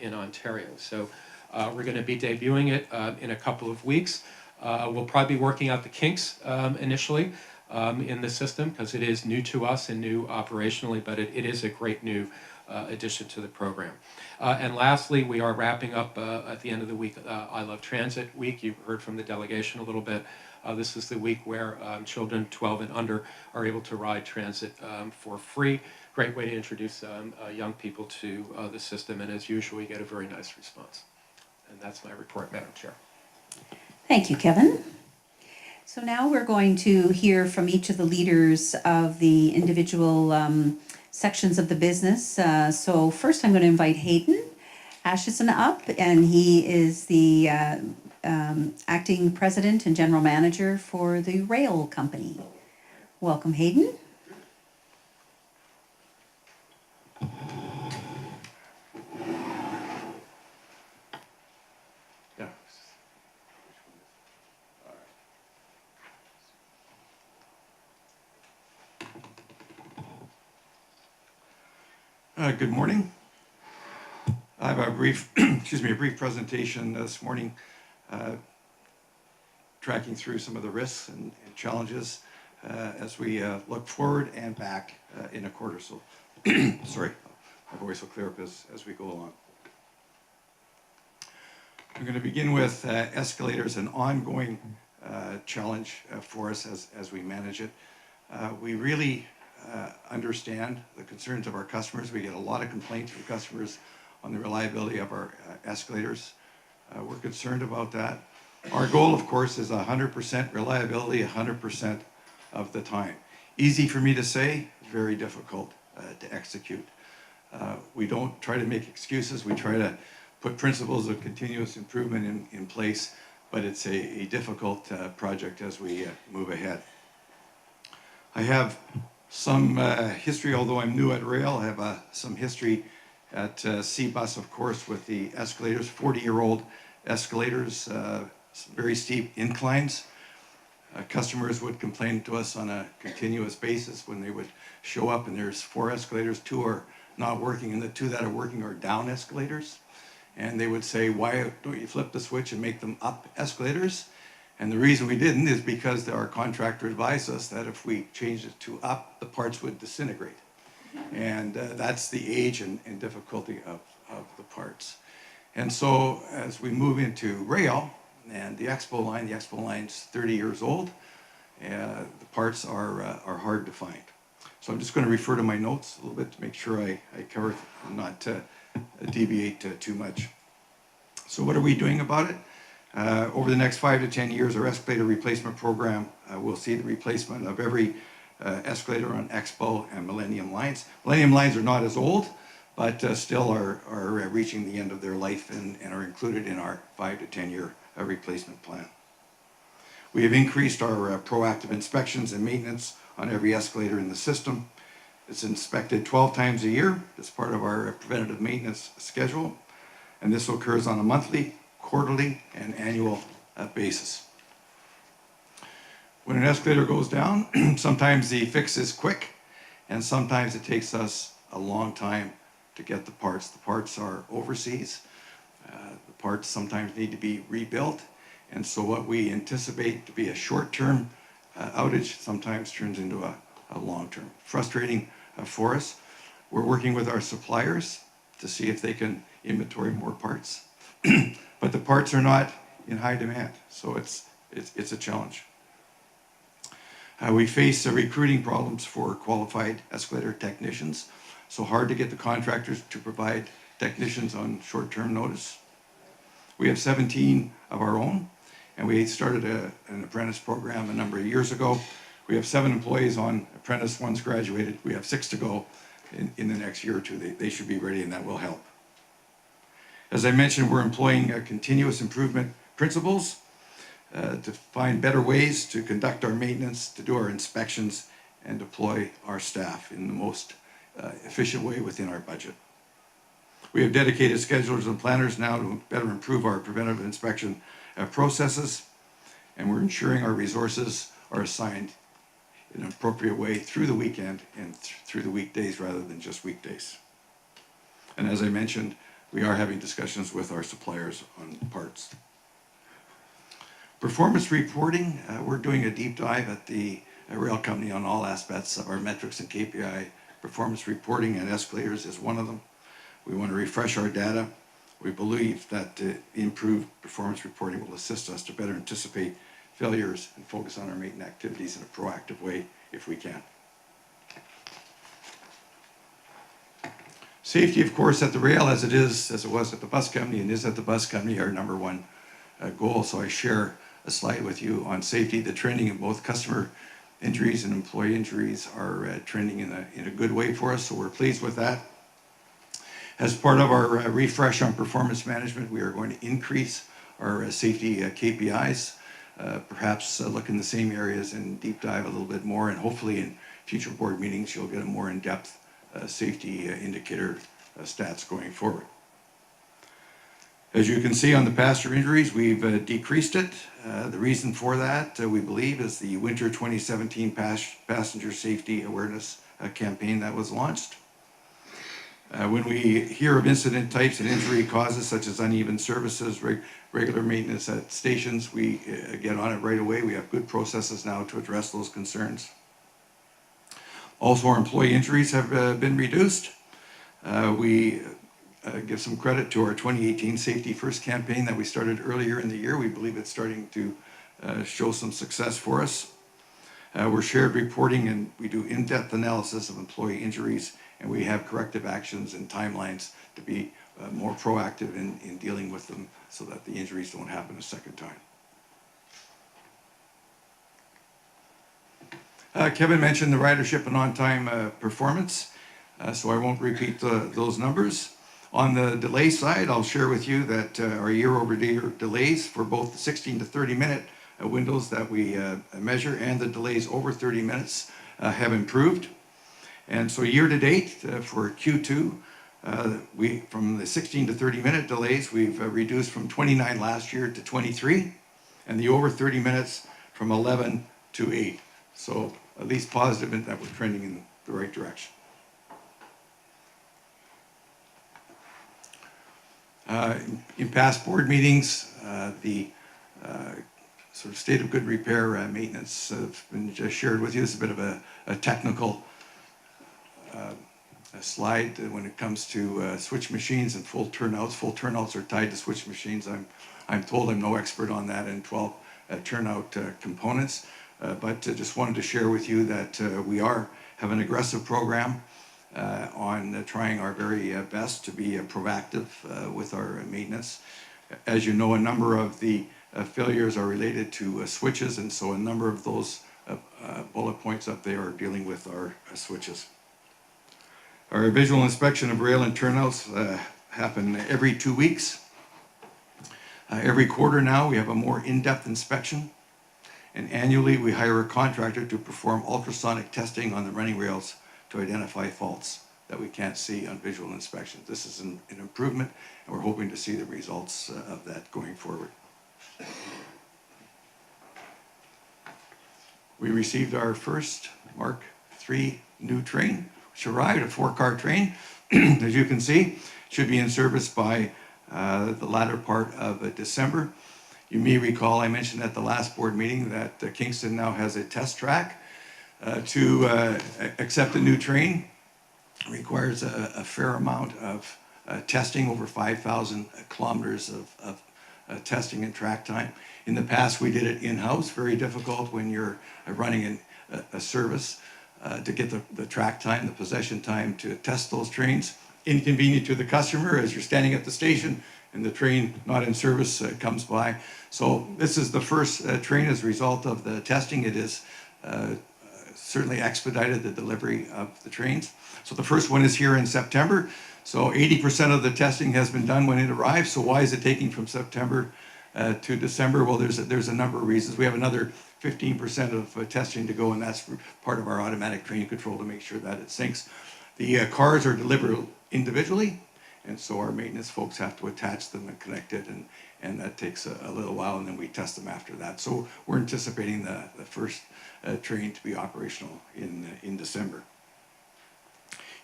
Ontario. So we're going to be debuting it in a couple of weeks. We'll probably be working out the kinks initially in the system, because it is new to us and new operationally, but it is a great new addition to the program. And lastly, we are wrapping up at the end of the week I Love Transit Week. You've heard from the delegation a little bit. This is the week where children 12 and under are able to ride transit for free. Great way to introduce young people to the system, and as usual, you get a very nice response. And that's my report, Madam Chair. Thank you, Kevin. So now we're going to hear from each of the leaders of the individual sections of the business. So first I'm going to invite Hayden Ashison up, and he is the acting president and general manager for the rail company. Welcome, Hayden. Good morning. I have a brief, a brief presentation this morning, tracking through some of the risks and challenges as we look forward and back in a quarter. So, sorry, my voice will clear up as we go along. I'm going to begin with escalators, an ongoing challenge for us as we manage it. We really understand the concerns of our customers. We get a lot of complaints from customers on the reliability of our escalators. We're concerned about that. Our goal, of course, is 100% reliability 100% of the time. Easy for me to say, very difficult to execute. We don't try to make excuses. We try to put principles of continuous improvement in place, but it's a difficult project as we move ahead. I have some history, although I'm new at rail, I have some history at C-Bus, of course, with the escalators, 40-year-old escalators, very steep inclines. Customers would complain to us on a continuous basis when they would show up and there's 4 escalators, 2 are not working, and the 2 that are working are down escalators. And they would say, why don't you flip the switch and make them up escalators? And the reason we didn't is because our contractor advised us that if we changed it to up, the parts would disintegrate. And that's the age and difficulty of the parts. And so as we move into rail and the Expo line's 30 years old, the parts are hard to find. So I'm just going to refer to my notes a little bit to make sure I cover and not deviate too much. So what are we doing about it? Over the next 5 to 10 years, our escalator replacement program will see the replacement of every escalator on Expo and Millennium lines. Millennium lines are not as old, but still are reaching the end of their life and are included in our 5 to 10 year replacement plan. We have increased our proactive inspections and maintenance on every escalator in the system. It's inspected 12 times a year as part of our preventative maintenance schedule, and this occurs on a monthly, quarterly, and annual basis. When an escalator goes down, sometimes the fix is quick, and sometimes it takes us a long time to get the parts. The parts are overseas. The parts sometimes need to be rebuilt, and so what we anticipate to be a short-term outage sometimes turns into a long-term. Frustrating for us. We're working with our suppliers to see if they can inventory more parts, but the parts are not in high demand, so it's a challenge. We face recruiting problems for qualified escalator technicians, so hard to get the contractors to provide technicians on short-term notice. We have 17 of our own, and we started an apprentice program a number of years ago. We have 7 employees on apprentice, 1's graduated. We have 6 to go in the next year or 2. They should be ready, and that will help. As I mentioned, we're employing continuous improvement principles to find better ways to conduct our maintenance, to do our inspections, and deploy our staff in the most efficient way within our budget. We have dedicated schedulers and planners now to better improve our preventative inspection processes, and we're ensuring our resources are assigned in an appropriate way through the weekend and through the weekdays rather than just weekdays. And as I mentioned, we are having discussions with our suppliers on parts. Performance reporting, we're doing a deep dive at the rail company on all aspects of our metrics and KPI. Performance reporting and escalators is one of them. We want to refresh our data. We believe that improved performance reporting will assist us to better anticipate failures and focus on our maintenance activities in a proactive way if we can. Safety, of course, at the rail, as it was at the bus company and is at the bus company, our number one goal. So I share a slide with you on safety. The trending in both customer injuries and employee injuries are trending in a good way for us, so we're pleased with that. As part of our refresh on performance management, we are going to increase our safety KPIs, perhaps look in the same areas and deep dive a little bit more, and hopefully in future board meetings you'll get a more in-depth safety indicator stats going forward. As you can see on the passenger injuries, we've decreased it. The reason for that, we believe, is the winter 2017 passenger safety awareness campaign that was launched. When we hear of incident types and injury causes such as uneven services, regular maintenance at stations, we get on it right away. We have good processes now to address those concerns. Also, our employee injuries have been reduced. We give some credit to our 2018 Safety First campaign that we started earlier in the year. We believe it's starting to show some success for us. We're shared reporting, and we do in-depth analysis of employee injuries, and we have corrective actions and timelines to be more proactive in dealing with them so that the injuries don't happen a second time. Kevin mentioned the ridership and on-time performance, so I won't repeat those numbers. On the delay side, I'll share with you that our year-over-year delays for both the 16 to 30-minute windows that we measure and the delays over 30 minutes have improved. And so year-to-date for Q2, from the 16 to 30-minute delays, we've reduced from 29 last year to 23, and the over 30 minutes from 11 to 8. So at least positive in that we're trending in the right direction. In past board meetings, the sort of state of good repair maintenance has been just shared with you. It's a bit of a technical slide when it comes to switch machines and full turnouts. Full turnouts are tied to switch machines. I'm told I'm no expert on that, and 12 turnout components. But just wanted to share with you that we have an aggressive program on trying our very best to be proactive with our maintenance. As you know, a number of the failures are related to switches, and so a number of those bullet points up there are dealing with our switches. Our visual inspection of rail and turnouts happen every 2 weeks. Every quarter now, we have a more in-depth inspection. And annually, we hire a contractor to perform ultrasonic testing on the running rails to identify faults that we can't see on visual inspection. This is an improvement, and we're hoping to see the results of that going forward. We received our first Mark III new train, which arrived, a 4-car train. As you can see, should be in service by the latter part of December. You may recall I mentioned at the last board meeting that Kingston now has a test track to accept a new train. It requires a fair amount of testing, over 5,000 kilometers of testing and track time. In the past, we did it in-house, very difficult when you're running a service to get the track time, the possession time to test those trains. Inconvenient to the customer as you're standing at the station and the train not in service comes by. So this is the first train as a result of the testing. It is certainly expedited the delivery of the trains. So the first one is here in September. So 80% of the testing has been done when it arrives. So why is it taking from September to December? Well, there's a number of reasons. We have another 15% of testing to go, and that's part of our automatic train control to make sure that it syncs. The cars are delivered individually, and so our maintenance folks have to attach them and connect it, and that takes a little while, and then we test them after that. So we're anticipating the first train to be operational in December.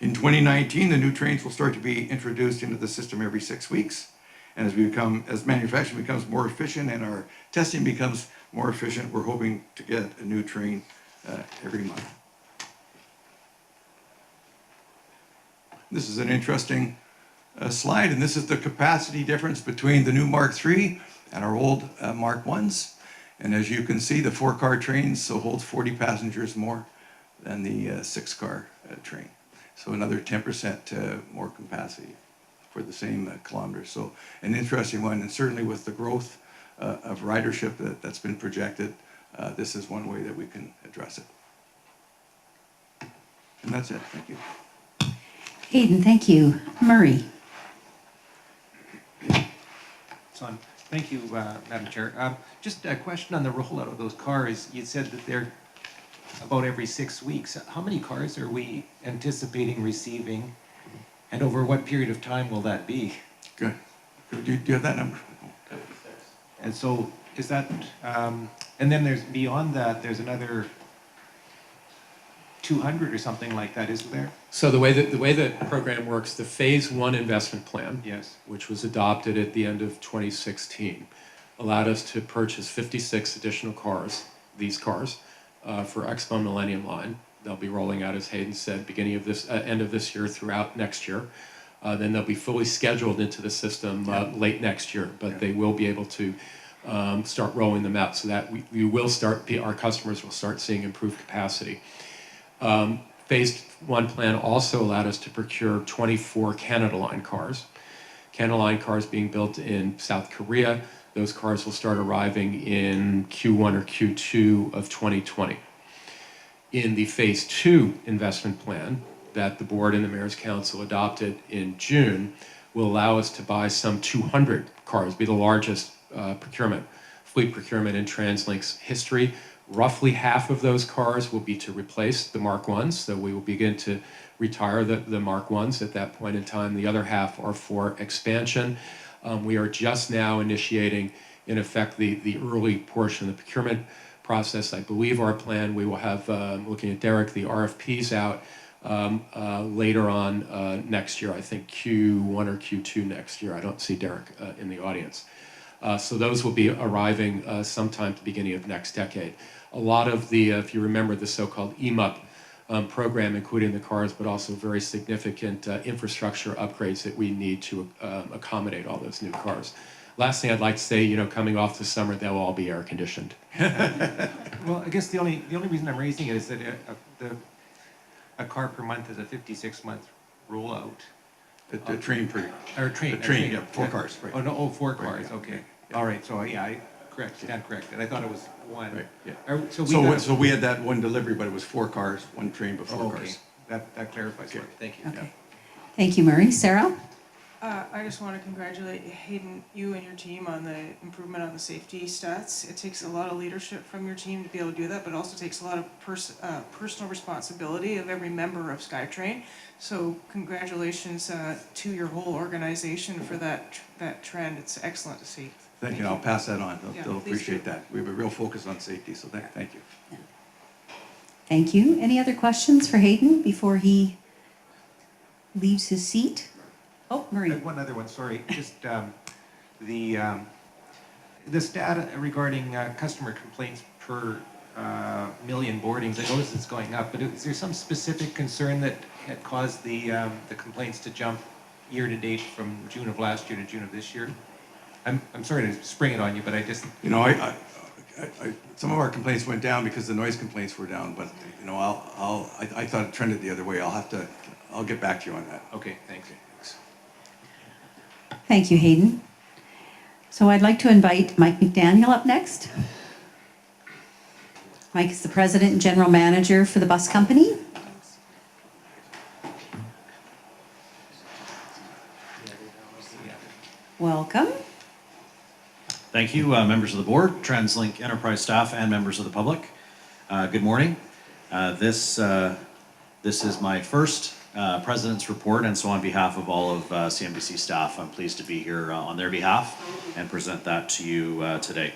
In 2019, the new trains will start to be introduced into the system every 6 weeks. And as manufacturing becomes more efficient and our testing becomes more efficient, we're hoping to get a new train every month. This is an interesting slide, and this is the capacity difference between the new Mark III and our old Mark Is. And as you can see, the 4-car train holds 40 passengers more than the 6-car train. So another 10% more capacity for the same kilometers. So an interesting one, and certainly with the growth of ridership that's been projected, this is one way that we can address it. And that's it. Thank you. Hayden, thank you. Murray. Thank you, Madam Chair. Just a question on the rollout of those cars. You said that they're about every 6 weeks. How many cars are we anticipating receiving, and over what period of time will that be? Good. Do you have that number? And so is that, and then there's beyond that, there's another 200 or something like that, isn't there? So the way that the program works, the Phase 1 investment plan, Yes. which was adopted at the end of 2016, allowed us to purchase 56 additional cars, these cars, for Expo Millennium Line. They'll be rolling out, as Hayden said, beginning of this, end of this year throughout next year. Then they'll be fully scheduled into the system late next year, but they will be able to start rolling them out so that we will start, our customers will start seeing improved capacity. Phase 1 plan also allowed us to procure 24 Canada Line cars. Canada Line cars being built in South Korea. Those cars will start arriving in Q1 or Q2 of 2020. In the Phase 2 investment plan that the board and the Mayor's Council adopted in June will allow us to buy some 200 cars, be the largest fleet procurement in TransLink's history. Roughly half of those cars will be to replace the Mark 1s, so we will begin to retire the Mark 1s at that point in time. The other half are for expansion. We are just now initiating, in effect, the early portion of the procurement process. I believe our plan, we will have, looking at Derek, the RFPs out later on next year, I think Q1 or Q2 next year. I don't see Derek in the audience. So those will be arriving sometime at the beginning of next decade. A lot of the, if you remember, the so-called EMUP program, including the cars, but also very significant infrastructure upgrades that we need to accommodate all those new cars. Last thing I'd like to say, you know, coming off the summer, they'll all be air conditioned. Well, I guess the only reason I'm raising it is that a car per month is a 56-month rollout. The train per. Or train. The train, yeah, 4 cars, right. Oh, no, 4 cars, Right, yeah. okay. All right, so yeah, stand corrected. I thought it was 1. Right, yeah. So we had that one delivery, but it was 4 cars, 1 train, but 4 okay. cars. That clarifies it. Thank you. Okay. Thank you, Murray. Sarah? I just want to congratulate Hayden, you and your team on the improvement on the safety stats. It takes a lot of leadership from your team to be able to do that, but it also takes a lot of personal responsibility of every member of SkyTrain. So congratulations to your whole organization for that trend. It's excellent to see. Thank you. I'll pass that on. Yeah, They'll please appreciate do. that. We have a real focus on safety, so thank you. Thank you. Any other questions for Hayden before he leaves his seat? Oh, Murray. One other one, sorry. Just the stat regarding customer complaints per million boardings, I notice it's going up, but is there some specific concern that had caused the complaints to jump year to date from June of last year to June of this year? I'm sorry to spring it on you, but I just... You know, I some of our complaints went down because the noise complaints were down, but, you know, I thought it trended the other way. I'll get back to you on that. Okay, thanks. Thank you, Hayden. So I'd like to invite Mike McDaniel up next. Mike is the president and general manager for the bus company. Welcome. Thank you, members of the board, TransLink enterprise staff, and members of the public. Good morning. This is my first President's report, and so on behalf of all of CNBC staff, I'm pleased to be here on their behalf and present that to you today.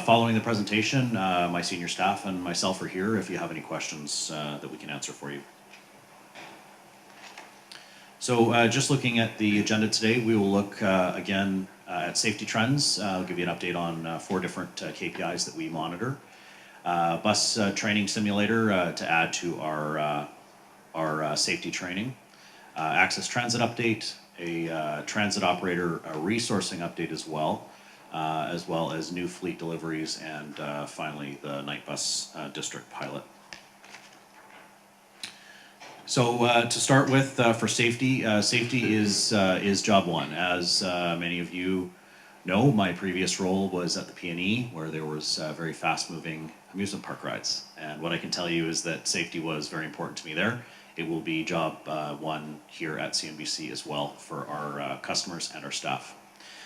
Following the presentation, my senior staff and myself are here if you have any questions that we can answer for you. So just looking at the agenda today, we will look again at safety trends. I'll give you an update on 4 different KPIs that we monitor. Bus training simulator to add to our safety training, access transit update, a transit operator resourcing update as well as new fleet deliveries, and finally the night bus district pilot. So to start with, for safety, safety is job one. As many of you know, my previous role was at the P&E, where there was very fast-moving amusement park rides. And what I can tell you is that safety was very important to me there. It will be job one here at CNBC as well for our customers and our staff.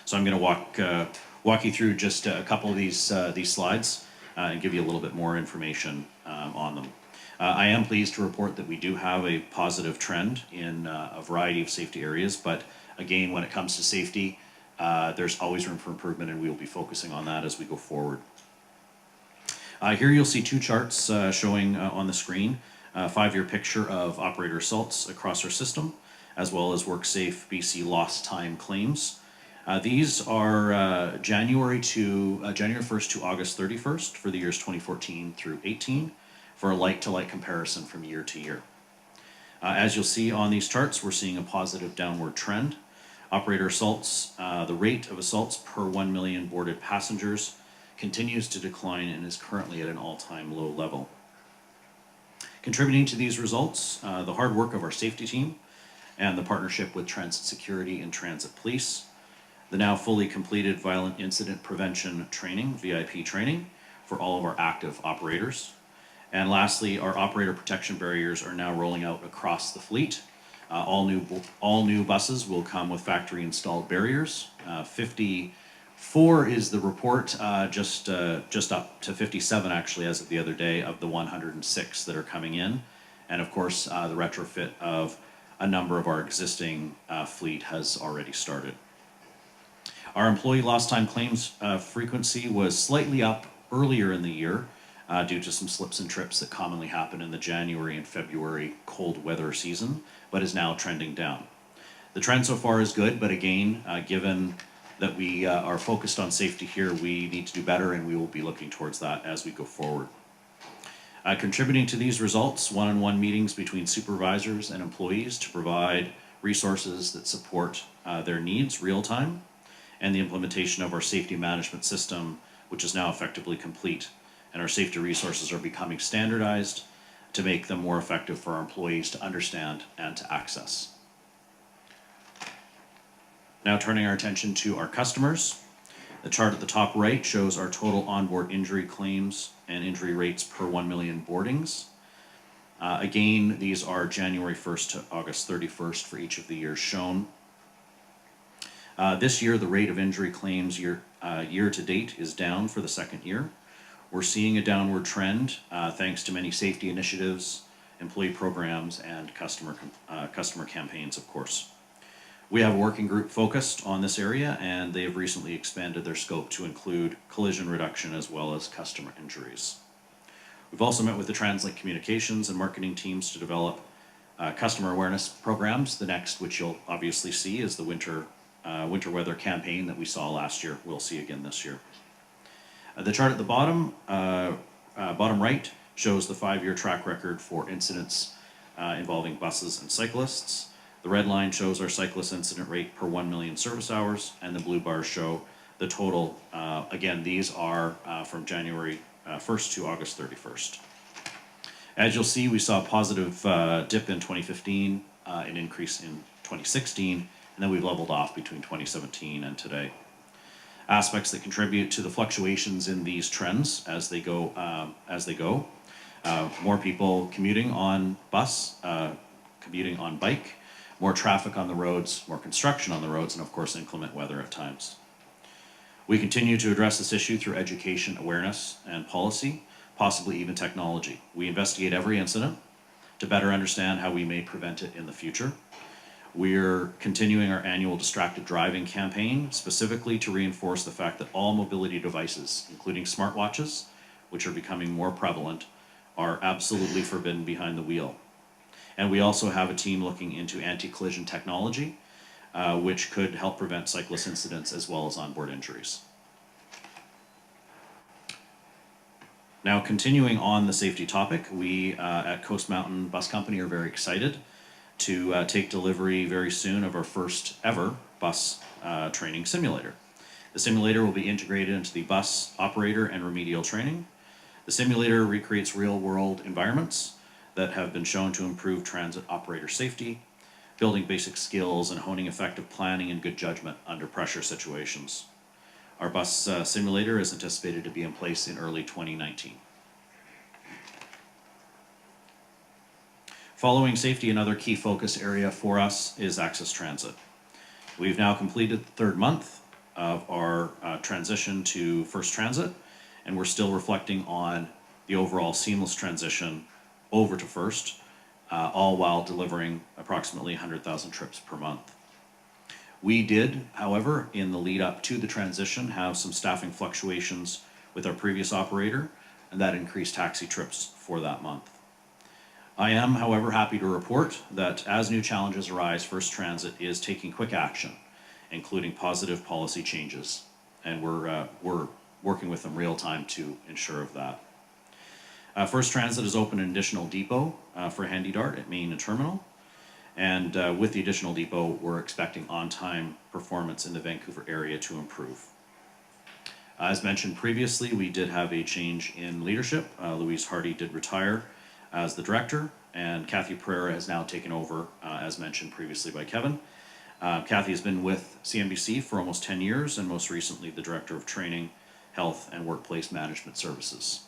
So I'm going to walk you through just a couple of these slides and give you a little bit more information on them. I am pleased to report that we do have a positive trend in a variety of safety areas, but again, when it comes to safety, there's always room for improvement, and we will be focusing on that as we go forward. Here you'll see 2 charts showing on the screen a 5-year picture of operator assaults across our system, as well as WorkSafe BC lost time claims. These are January 1st to August 31st for the years 2014 through 18 for a like-to-like comparison from year to year. As you'll see on these charts, we're seeing a positive downward trend. Operator assaults, the rate of assaults per 1 million boarded passengers continues to decline and is currently at an all-time low level. Contributing to these results, the hard work of our safety team and the partnership with Transit Security and Transit Police, the now fully completed Violent Incident Prevention Training, VIP training, for all of our active operators. And lastly, our operator protection barriers are now rolling out across the fleet. All new buses will come with factory installed barriers. 54 is the report, just up to 57 actually as of the other day of the 106 that are coming in. And of course, the retrofit of a number of our existing fleet has already started. Our employee lost time claims frequency was slightly up earlier in the year due to some slips and trips that commonly happen in the January and February cold weather season, but is now trending down. The trend so far is good, but again, given that we are focused on safety here, we need to do better, and we will be looking towards that as we go forward. Contributing to these results, one-on-one meetings between supervisors and employees to provide resources that support their needs real time, and the implementation of our safety management system, which is now effectively complete. And our safety resources are becoming standardized to make them more effective for our employees to understand and to access. Now turning our attention to our customers. The chart at the top right shows our total onboard injury claims and injury rates per 1 million boardings. Again, these are January 1st to August 31st for each of the years shown. This year, the rate of injury claims year to date is down for the second year. We're seeing a downward trend thanks to many safety initiatives, employee programs, and customer campaigns, of course. We have a working group focused on this area, and they have recently expanded their scope to include collision reduction as well as customer injuries. We've also met with the TransLink communications and marketing teams to develop customer awareness programs. The next, which you'll obviously see, is the winter weather campaign that we saw last year. We'll see again this year. The chart at the bottom right shows the 5-year track record for incidents involving buses and cyclists. The red line shows our cyclist incident rate per 1 million service hours, and the blue bars show the total. Again, these are from January 1st to August 31st. As you'll see, we saw a positive dip in 2015, an increase in 2016, and then we've leveled off between 2017 and today. Aspects that contribute to the fluctuations in these trends as they go. More people commuting on bus, commuting on bike, more traffic on the roads, more construction on the roads, and of course inclement weather at times. We continue to address this issue through education, awareness, and policy, possibly even technology. We investigate every incident to better understand how we may prevent it in the future. We're continuing our annual distracted driving campaign, specifically to reinforce the fact that all mobility devices, including smartwatches, which are becoming more prevalent, are absolutely forbidden behind the wheel. And we also have a team looking into anti-collision technology, which could help prevent cyclist incidents as well as onboard injuries. Now, continuing on the safety topic, we at Coast Mountain Bus Company are very excited to take delivery very soon of our first ever bus training simulator. The simulator will be integrated into the bus operator and remedial training. The simulator recreates real-world environments that have been shown to improve transit operator safety, building basic skills and honing effective planning and good judgment under pressure situations. Our bus simulator is anticipated to be in place in early 2019. Following safety, another key focus area for us is access transit. We've now completed the third month of our transition to First Transit, and we're still reflecting on the overall seamless transition over to First, all while delivering approximately 100,000 trips per month. We did, however, in the lead up to the transition, have some staffing fluctuations with our previous operator, and that increased taxi trips for that month. I am, however, happy to report that as new challenges arise, First Transit is taking quick action, including positive policy changes, and we're working with them real time to ensure of that. First Transit has opened an additional depot for Handy Dart at Main and Terminal, and with the additional depot, we're expecting on-time performance in the Vancouver area to improve. As mentioned previously, we did have a change in leadership. Louise Hardy did retire as the director, and Kathy Pereira has now taken over, as mentioned previously by Kevin. Kathy has been with CNBC for almost 10 years, and most recently the Director of Training, Health, and Workplace Management Services.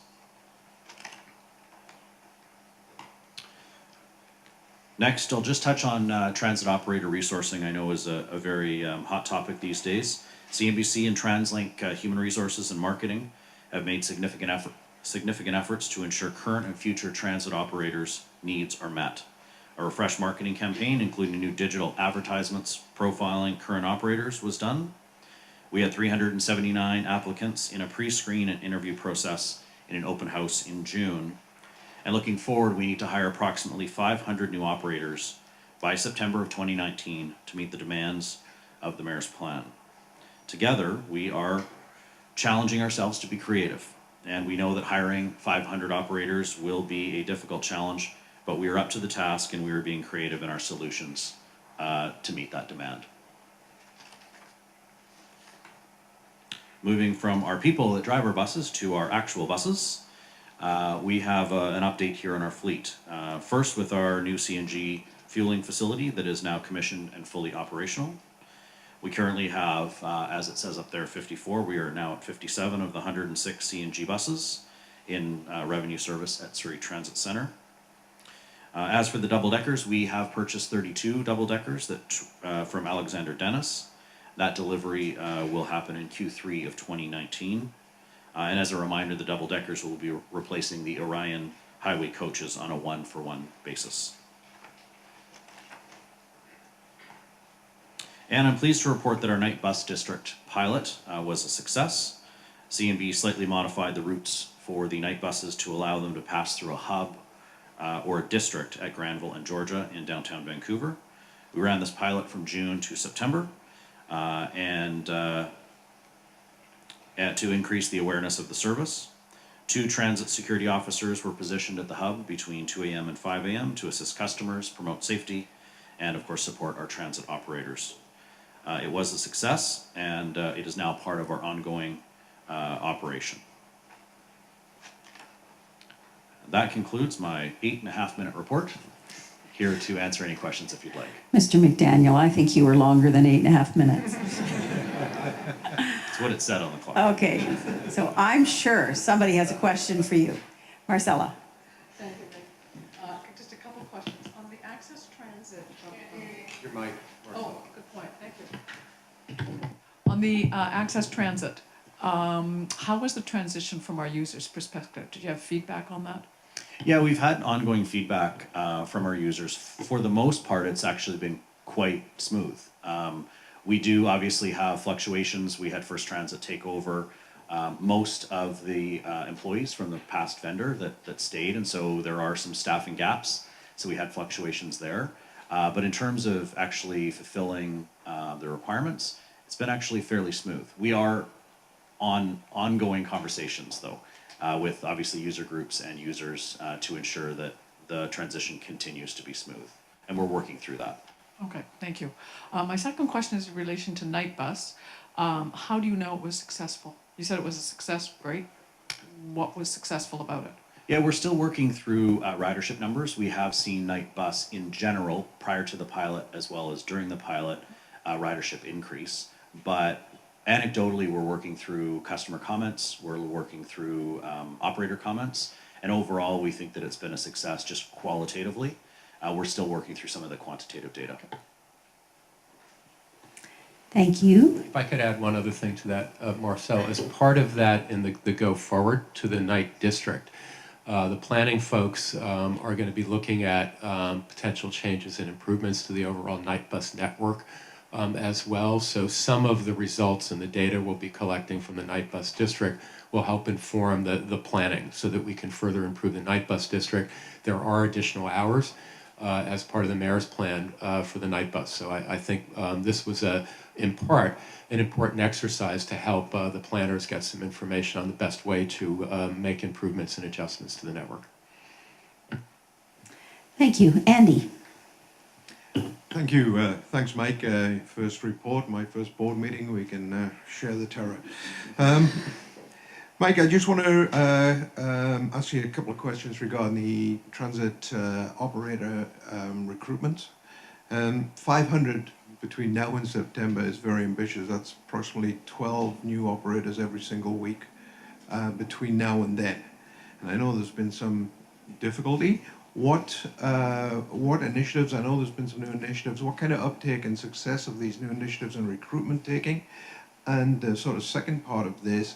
Next, I'll just touch on transit operator resourcing. I know is a very hot topic these days. CNBC and TransLink Human Resources and Marketing have made significant efforts to ensure current and future transit operators' needs are met. A refreshed marketing campaign, including new digital advertisements profiling current operators, was done. We had 379 applicants in a pre-screen and interview process in an open house in June. And looking forward, we need to hire approximately 500 new operators by September of 2019 to meet the demands of the Mayor's plan. Together, we are challenging ourselves to be creative, and we know that hiring 500 operators will be a difficult challenge, but we are up to the task and we are being creative in our solutions to meet that demand. Moving from our people that drive our buses to our actual buses, we have an update here on our fleet. First, with our new CNG fueling facility that is now commissioned and fully operational. We currently have, as it says up there, 54. We are now at 57 of the 106 CNG buses in revenue service at Surrey Transit Centre. As for the double-deckers, we have purchased 32 double-deckers that from Alexander Dennis. That delivery will happen in Q3 of 2019. And as a reminder, the double-deckers will be replacing the Orion highway coaches on a one-for-one basis. And I'm pleased to report that our night bus district pilot was a success. CNB slightly modified the routes for the night buses to allow them to pass through a hub or a district at Granville and Georgia in downtown Vancouver. We ran this pilot from June to September and to increase the awareness of the service. 2 transit security officers were positioned at the hub between 2 a.m. and 5 a.m. to assist customers, promote safety, and of course support our transit operators. It was a success, and it is now part of our ongoing operation. That concludes my 8.5-minute report. Here to answer any questions if you'd like. Mr. McDaniel, I think you were longer than 8.5 minutes. That's what it said on the clock. Okay, so I'm sure somebody has a question for you. Marcella. Thank you, Rick. Just a couple of questions. On the Access Transit. Your mic. Oh, good point. Thank you. On the Access Transit, how was the transition from our users' perspective? Did you have feedback on that? Yeah, we've had ongoing feedback from our users. For the most part, it's actually been quite smooth. We do obviously have fluctuations. We had First Transit take over most of the employees from the past vendor that stayed, and so there are some staffing gaps. So we had fluctuations there. But in terms of actually fulfilling the requirements, it's been actually fairly smooth. We are on ongoing conversations, though, with obviously user groups and users to ensure that the transition continues to be smooth. And we're working through that. Okay, thank you. My second question is in relation to night bus. How do you know it was successful? You said it was a success, great. What was successful about it? Yeah, we're still working through ridership numbers. We have seen night bus in general, prior to the pilot as well as during the pilot, ridership increase. But anecdotally, we're working through customer comments, we're working through operator comments, and overall we think that it's been a success just qualitatively. We're still working through some of the quantitative data. Thank you. If I could add one other thing to that, Marcel, as part of that in the go forward to the night district, the planning folks are going to be looking at potential changes and improvements to the overall night bus network as well. So some of the results and the data we'll be collecting from the night bus district will help inform the planning so that we can further improve the night bus district. There are additional hours as part of the mayor's plan for the night bus. So I think this was in part an important exercise to help the planners get some information on the best way to make improvements and adjustments to the network. Thank you. Andy? Thank you. Thanks, Mike. First report, my first board meeting. We can share the terror. Mike, I just want to ask you a couple of questions regarding the transit operator recruitment. 500 between now and September is very ambitious. That's approximately 12 new operators every single week between now and then. And I know there's been some difficulty. What initiatives, I know there's been some new initiatives, what kind of uptake and success of these new initiatives and recruitment taking? And the sort of second part of this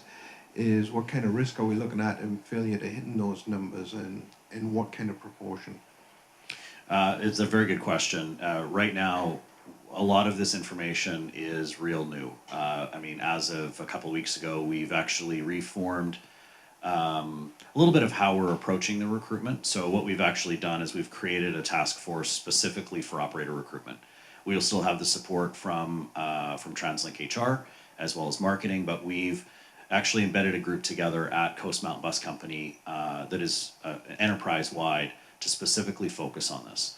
is what kind of risk are we looking at in failure to hitting those numbers, and in what kind of proportion? It's a very good question. Right now, a lot of this information is real new. I mean, as of a couple of weeks ago, we've actually reformed a little bit of how we're approaching the recruitment. So what we've actually done is we've created a task force specifically for operator recruitment. We'll still have the support from TransLink HR as well as marketing, but we've actually embedded a group together at Coast Mountain Bus Company that is enterprise-wide to specifically focus on this.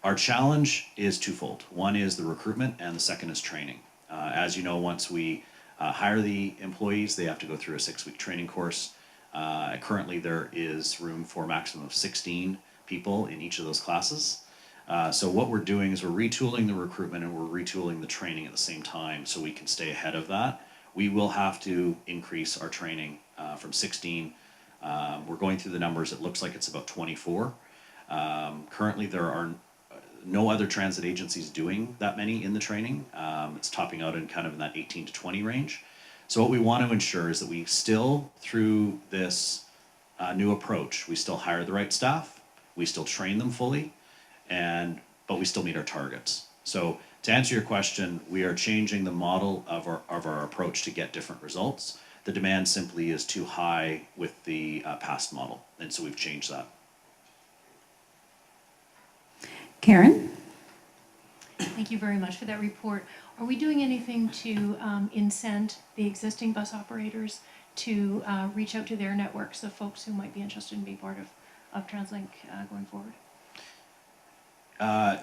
Our challenge is twofold. One is the recruitment, and the second is training. As you know, once we hire the employees, they have to go through a 6-week training course. Currently, there is room for a maximum of 16 people in each of those classes. So what we're doing is we're retooling the recruitment and we're retooling the training at the same time so we can stay ahead of that. We will have to increase our training from 16. We're going through the numbers. It looks like it's about 24. Currently, there are no other transit agencies doing that many in the training. It's topping out in kind of in that 18 to 20 range. So what we want to ensure is that we still, through this new approach, we still hire the right staff, we still train them fully, but we still meet our targets. So to answer your question, we are changing the model of our approach to get different results. The demand simply is too high with the past model, and so we've changed that. Karen? Thank you very much for that report. Are we doing anything to incent the existing bus operators to reach out to their networks of folks who might be interested in being part of TransLink going forward?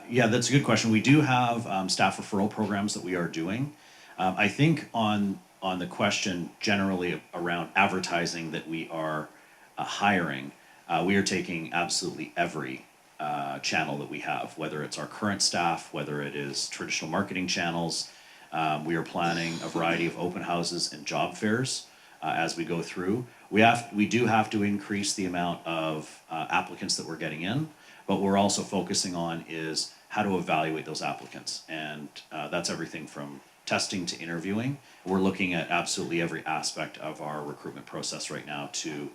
Yeah, that's a good question. We do have staff referral programs that we are doing. I think on the question generally around advertising that we are hiring, we are taking absolutely every channel that we have, whether it's our current staff, whether it is traditional marketing channels. We are planning a variety of open houses and job fairs as we go through. We do have to increase the amount of applicants that we're getting in, but we're also focusing on is how to evaluate those applicants. And that's everything from testing to interviewing. We're looking at absolutely every aspect of our recruitment process right now to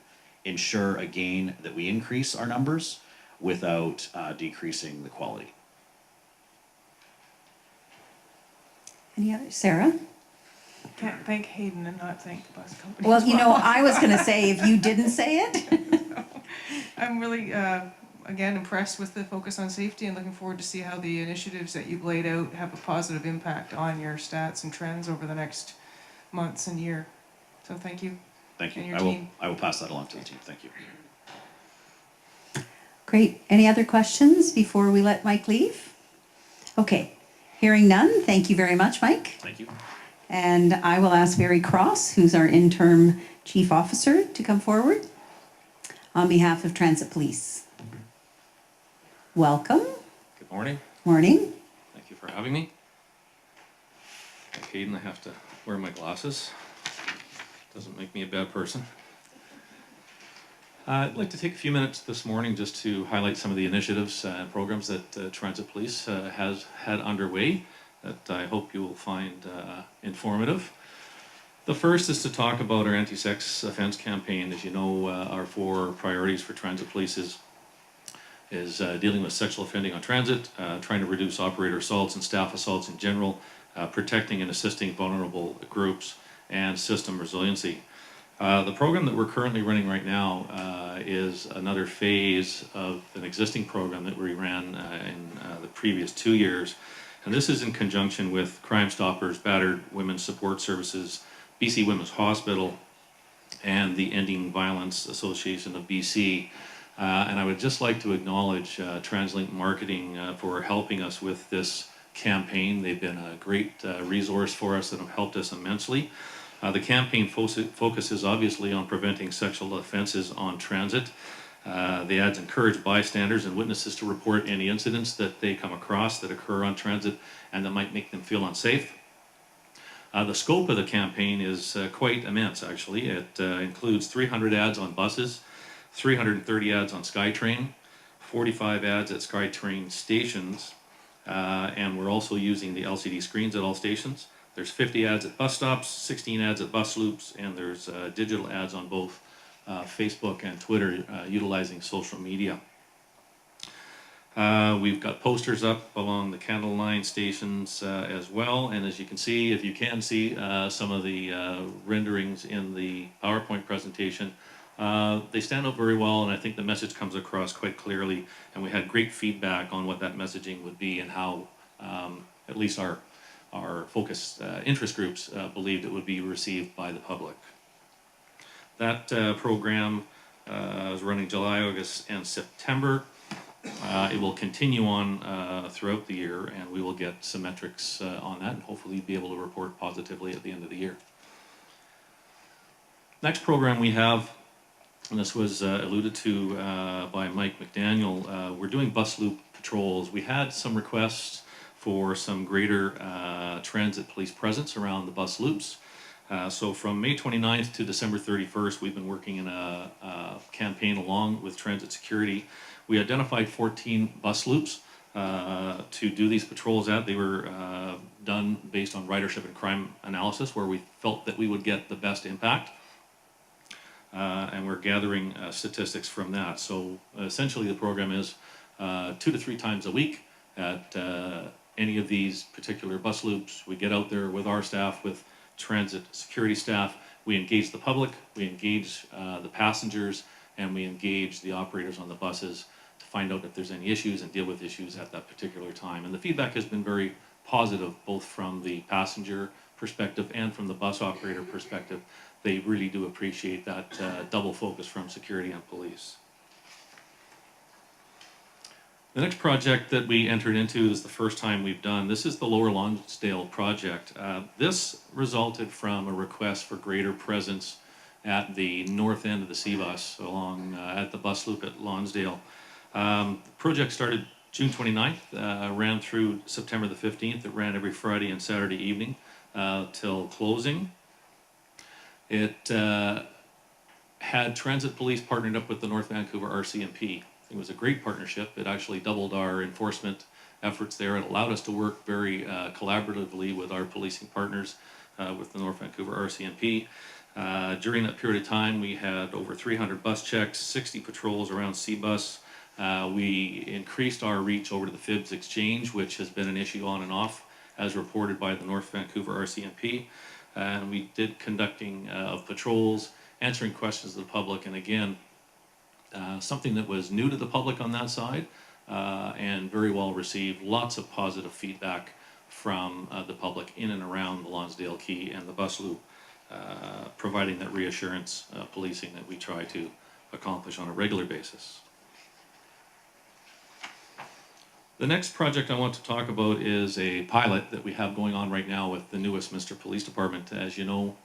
ensure, again, that we increase our numbers without decreasing the quality. Any other? Sarah? Can't thank Hayden and not thank the bus company. Well, as you know, I was going to say, if you didn't say it. I'm really, again, impressed with the focus on safety and looking forward to see how the initiatives that you've laid out have a positive impact on your stats and trends over the next months and year. So thank you. Thank you. And your team. I will pass that along to the team. Thank you. Great. Any other questions before we let Mike leave? Okay. Hearing none, thank you very much, Mike. Thank you. And I will ask Barry Cross, who's our interim chief officer, to come forward on behalf of Transit Police. Welcome. Good morning. Morning. Thank you for having me. Like Hayden, I have to wear my glasses. Doesn't make me a bad person. I'd like to take a few minutes this morning just to highlight some of the initiatives and programs that Transit Police has had underway that I hope you will find informative. The first is to talk about our anti-sex offense campaign. As you know, our 4 priorities for Transit Police is dealing with sexual offending on transit, trying to reduce operator assaults and staff assaults in general, protecting and assisting vulnerable groups, and system resiliency. The program that we're currently running right now is another phase of an existing program that we ran in the previous 2 years. And this is in conjunction with Crime Stoppers, Battered Women's Support Services, BC Women's Hospital, and the Ending Violence Association of BC. And I would just like to acknowledge TransLink Marketing for helping us with this campaign. They've been a great resource for us and have helped us immensely. The campaign focuses obviously on preventing sexual offenses on transit. The ads encourage bystanders and witnesses to report any incidents that they come across that occur on transit and that might make them feel unsafe. The scope of the campaign is quite immense, actually. It includes 300 ads on buses, 330 ads on SkyTrain, 45 ads at SkyTrain stations, and we're also using the LCD screens at all stations. There's 50 ads at bus stops, 16 ads at bus loops, and there's digital ads on both Facebook and Twitter utilizing social media. We've got posters up along the Candle Line stations as well, and as you can see, if you can see some of the renderings in the PowerPoint presentation, they stand out very well, and I think the message comes across quite clearly, and we had great feedback on what that messaging would be and how at least our focus interest groups believed it would be received by the public. That program is running July, August, and September. It will continue on throughout the year, and we will get some metrics on that and hopefully be able to report positively at the end of the year. Next program we have, and this was alluded to by Mike McDaniel, we're doing bus loop patrols. We had some requests for some greater transit police presence around the bus loops. So from May 29th to December 31st, we've been working in a campaign along with Transit Security. We identified 14 bus loops to do these patrols at. They were done based on ridership and crime analysis, where we felt that we would get the best impact. And we're gathering statistics from that. So essentially the program is 2 to 3 times a week at any of these particular bus loops. We get out there with our staff, with transit security staff. We engage the public, we engage the passengers, and we engage the operators on the buses to find out if there's any issues and deal with issues at that particular time. And the feedback has been very positive, both from the passenger perspective and from the bus operator perspective. They really do appreciate that double focus from security and police. The next project that we entered into is the first time we've done. This is the Lower Lonsdale project. This resulted from a request for greater presence at the north end of the C-bus along at the bus loop at Lonsdale. The project started June 29th, ran through September the 15th. It ran every Friday and Saturday evening till closing. It had Transit Police partnered up with the North Vancouver RCMP. It was a great partnership. It actually doubled our enforcement efforts there. It allowed us to work very collaboratively with our policing partners with the North Vancouver RCMP. During that period of time, we had over 300 bus checks, 60 patrols around C-bus. We increased our reach over to the FIBS exchange, which has been an issue on and off, as reported by the North Vancouver RCMP. And we did conducting of patrols, answering questions of the public, and again, something that was new to the public on that side and very well received. Lots of positive feedback from the public in and around the Lonsdale Quay and the bus loop, providing that reassurance policing that we try to accomplish on a regular basis. The next project I want to talk about is a pilot that we have going on right now with the New Westminster Police Department. As you know,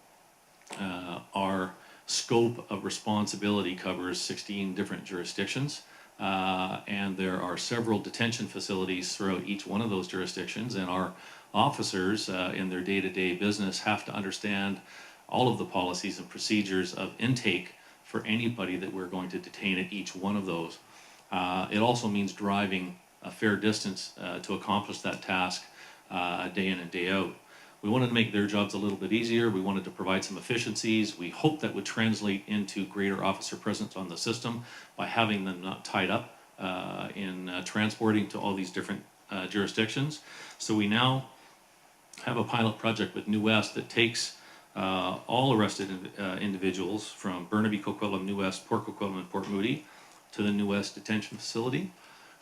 our scope of responsibility covers 16 different jurisdictions, and there are several detention facilities throughout each one of those jurisdictions, and our officers in their day-to-day business have to understand all of the policies and procedures of intake for anybody that we're going to detain at each one of those. It also means driving a fair distance to accomplish that task day in and day out. We wanted to make their jobs a little bit easier. We wanted to provide some efficiencies. We hope that would translate into greater officer presence on the system by having them not tied up in transporting to all these different jurisdictions. So we now have a pilot project with New West that takes all arrested individuals from Burnaby, Coquitlam, New West, Port Coquitlam, and Port Moody to the New West Detention Facility.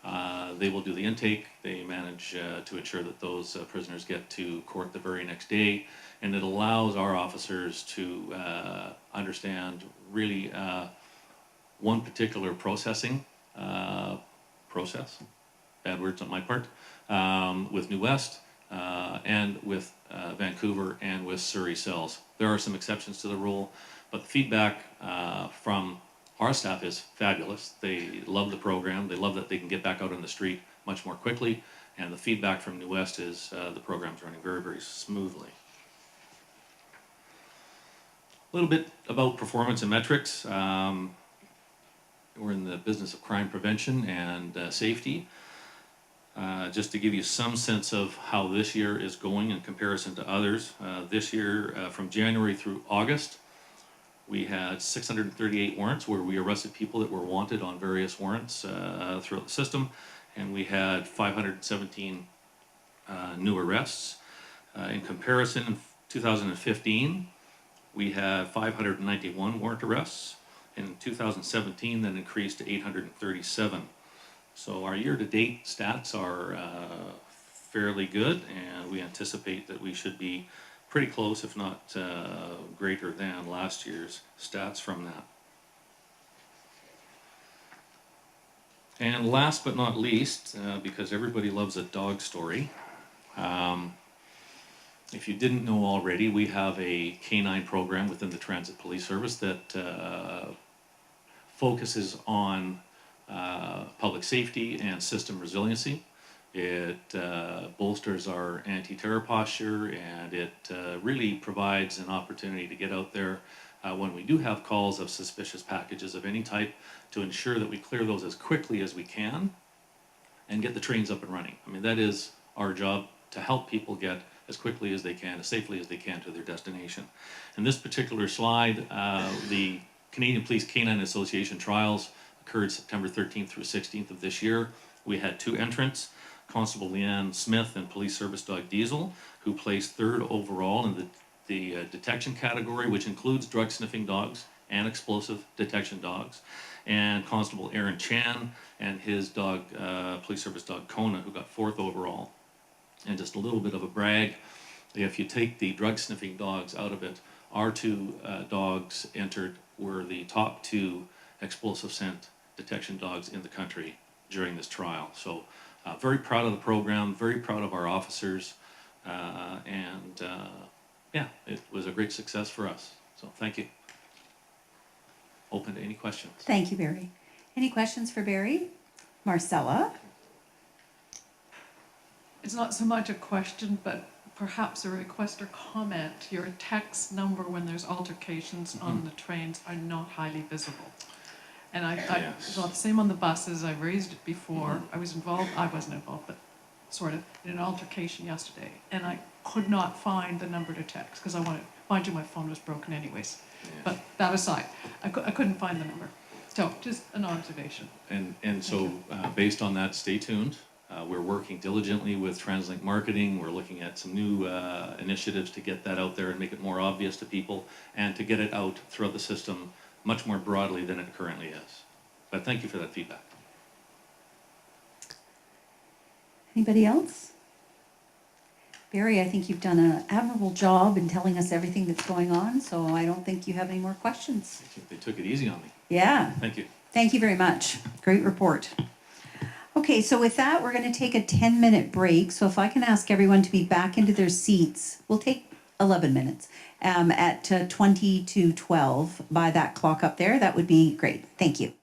They will do the intake. They manage to ensure that those prisoners get to court the very next day, and it allows our officers to understand really one particular processing process, bad words on my part, with New West and with Vancouver and with Surrey cells. There are some exceptions to the rule, but the feedback from our staff is fabulous. They love the program. They love that they can get back out on the street much more quickly. And the feedback from New West is the program's running very, very smoothly. A little bit about performance and metrics. We're in the business of crime prevention and safety. Just to give you some sense of how this year is going in comparison to others. This year, from January through August, we had 638 warrants where we arrested people that were wanted on various warrants throughout the system, and we had 517 new arrests. In comparison, in 2015, we had 591 warrant arrests. In 2017, that increased to 837. So our year-to-date stats are fairly good, and we anticipate that we should be pretty close, if not greater than last year's stats from that. And last but not least, because everybody loves a dog story, if you didn't know already, we have a canine program within the Transit Police Service that focuses on public safety and system resiliency. It bolsters our anti-terror posture, and it really provides an opportunity to get out there when we do have calls of suspicious packages of any type to ensure that we clear those as quickly as we can and get the trains up and running. I mean, that is our job, to help people get as quickly as they can, as safely as they can to their destination. In this particular slide, the Canadian Police Canine Association trials occurred September 13th through 16th of this year. We had 2 entrants, Constable Leanne Smith and Police Service Dog Diesel, who placed 3rd overall in the detection category, which includes drug sniffing dogs and explosive detection dogs, and Constable Aaron Chan and his dog, Police Service Dog Kona, who got 4th overall. And just a little bit of a brag, if you take the drug sniffing dogs out of it, our 2 dogs entered were the top 2 explosive scent detection dogs in the country during this trial. So very proud of the program, very proud of our officers, and yeah, it was a great success for us. So thank you. Open to any questions. Thank you, Barry. Any questions for Barry? Marcella? It's not so much a question, but perhaps a request or comment. Your text number when there's altercations on the trains are not highly visible. And I saw the same on the buses. I raised it before. I wasn't involved, but sort of, in an altercation yesterday. And I could not find the number to text because mind you, my phone was broken anyways. But that aside, I couldn't find the number. So just an observation. And so based on that, stay tuned. We're working diligently with TransLink marketing. We're looking at some new initiatives to get that out there and make it more obvious to people and to get it out throughout the system much more broadly than it currently is. But thank you for that feedback. Anybody else? Barry, I think you've done an admirable job in telling us everything that's going on, so I don't think you have any more questions. They took it easy on me. Yeah. Thank you. Thank you very much. Great report. Okay, so with that, we're going to take a 10-minute break. So if I can ask everyone to be back into their seats, we'll take 11 minutes at 20 to 12 by that clock up there. That would be great. Thank you.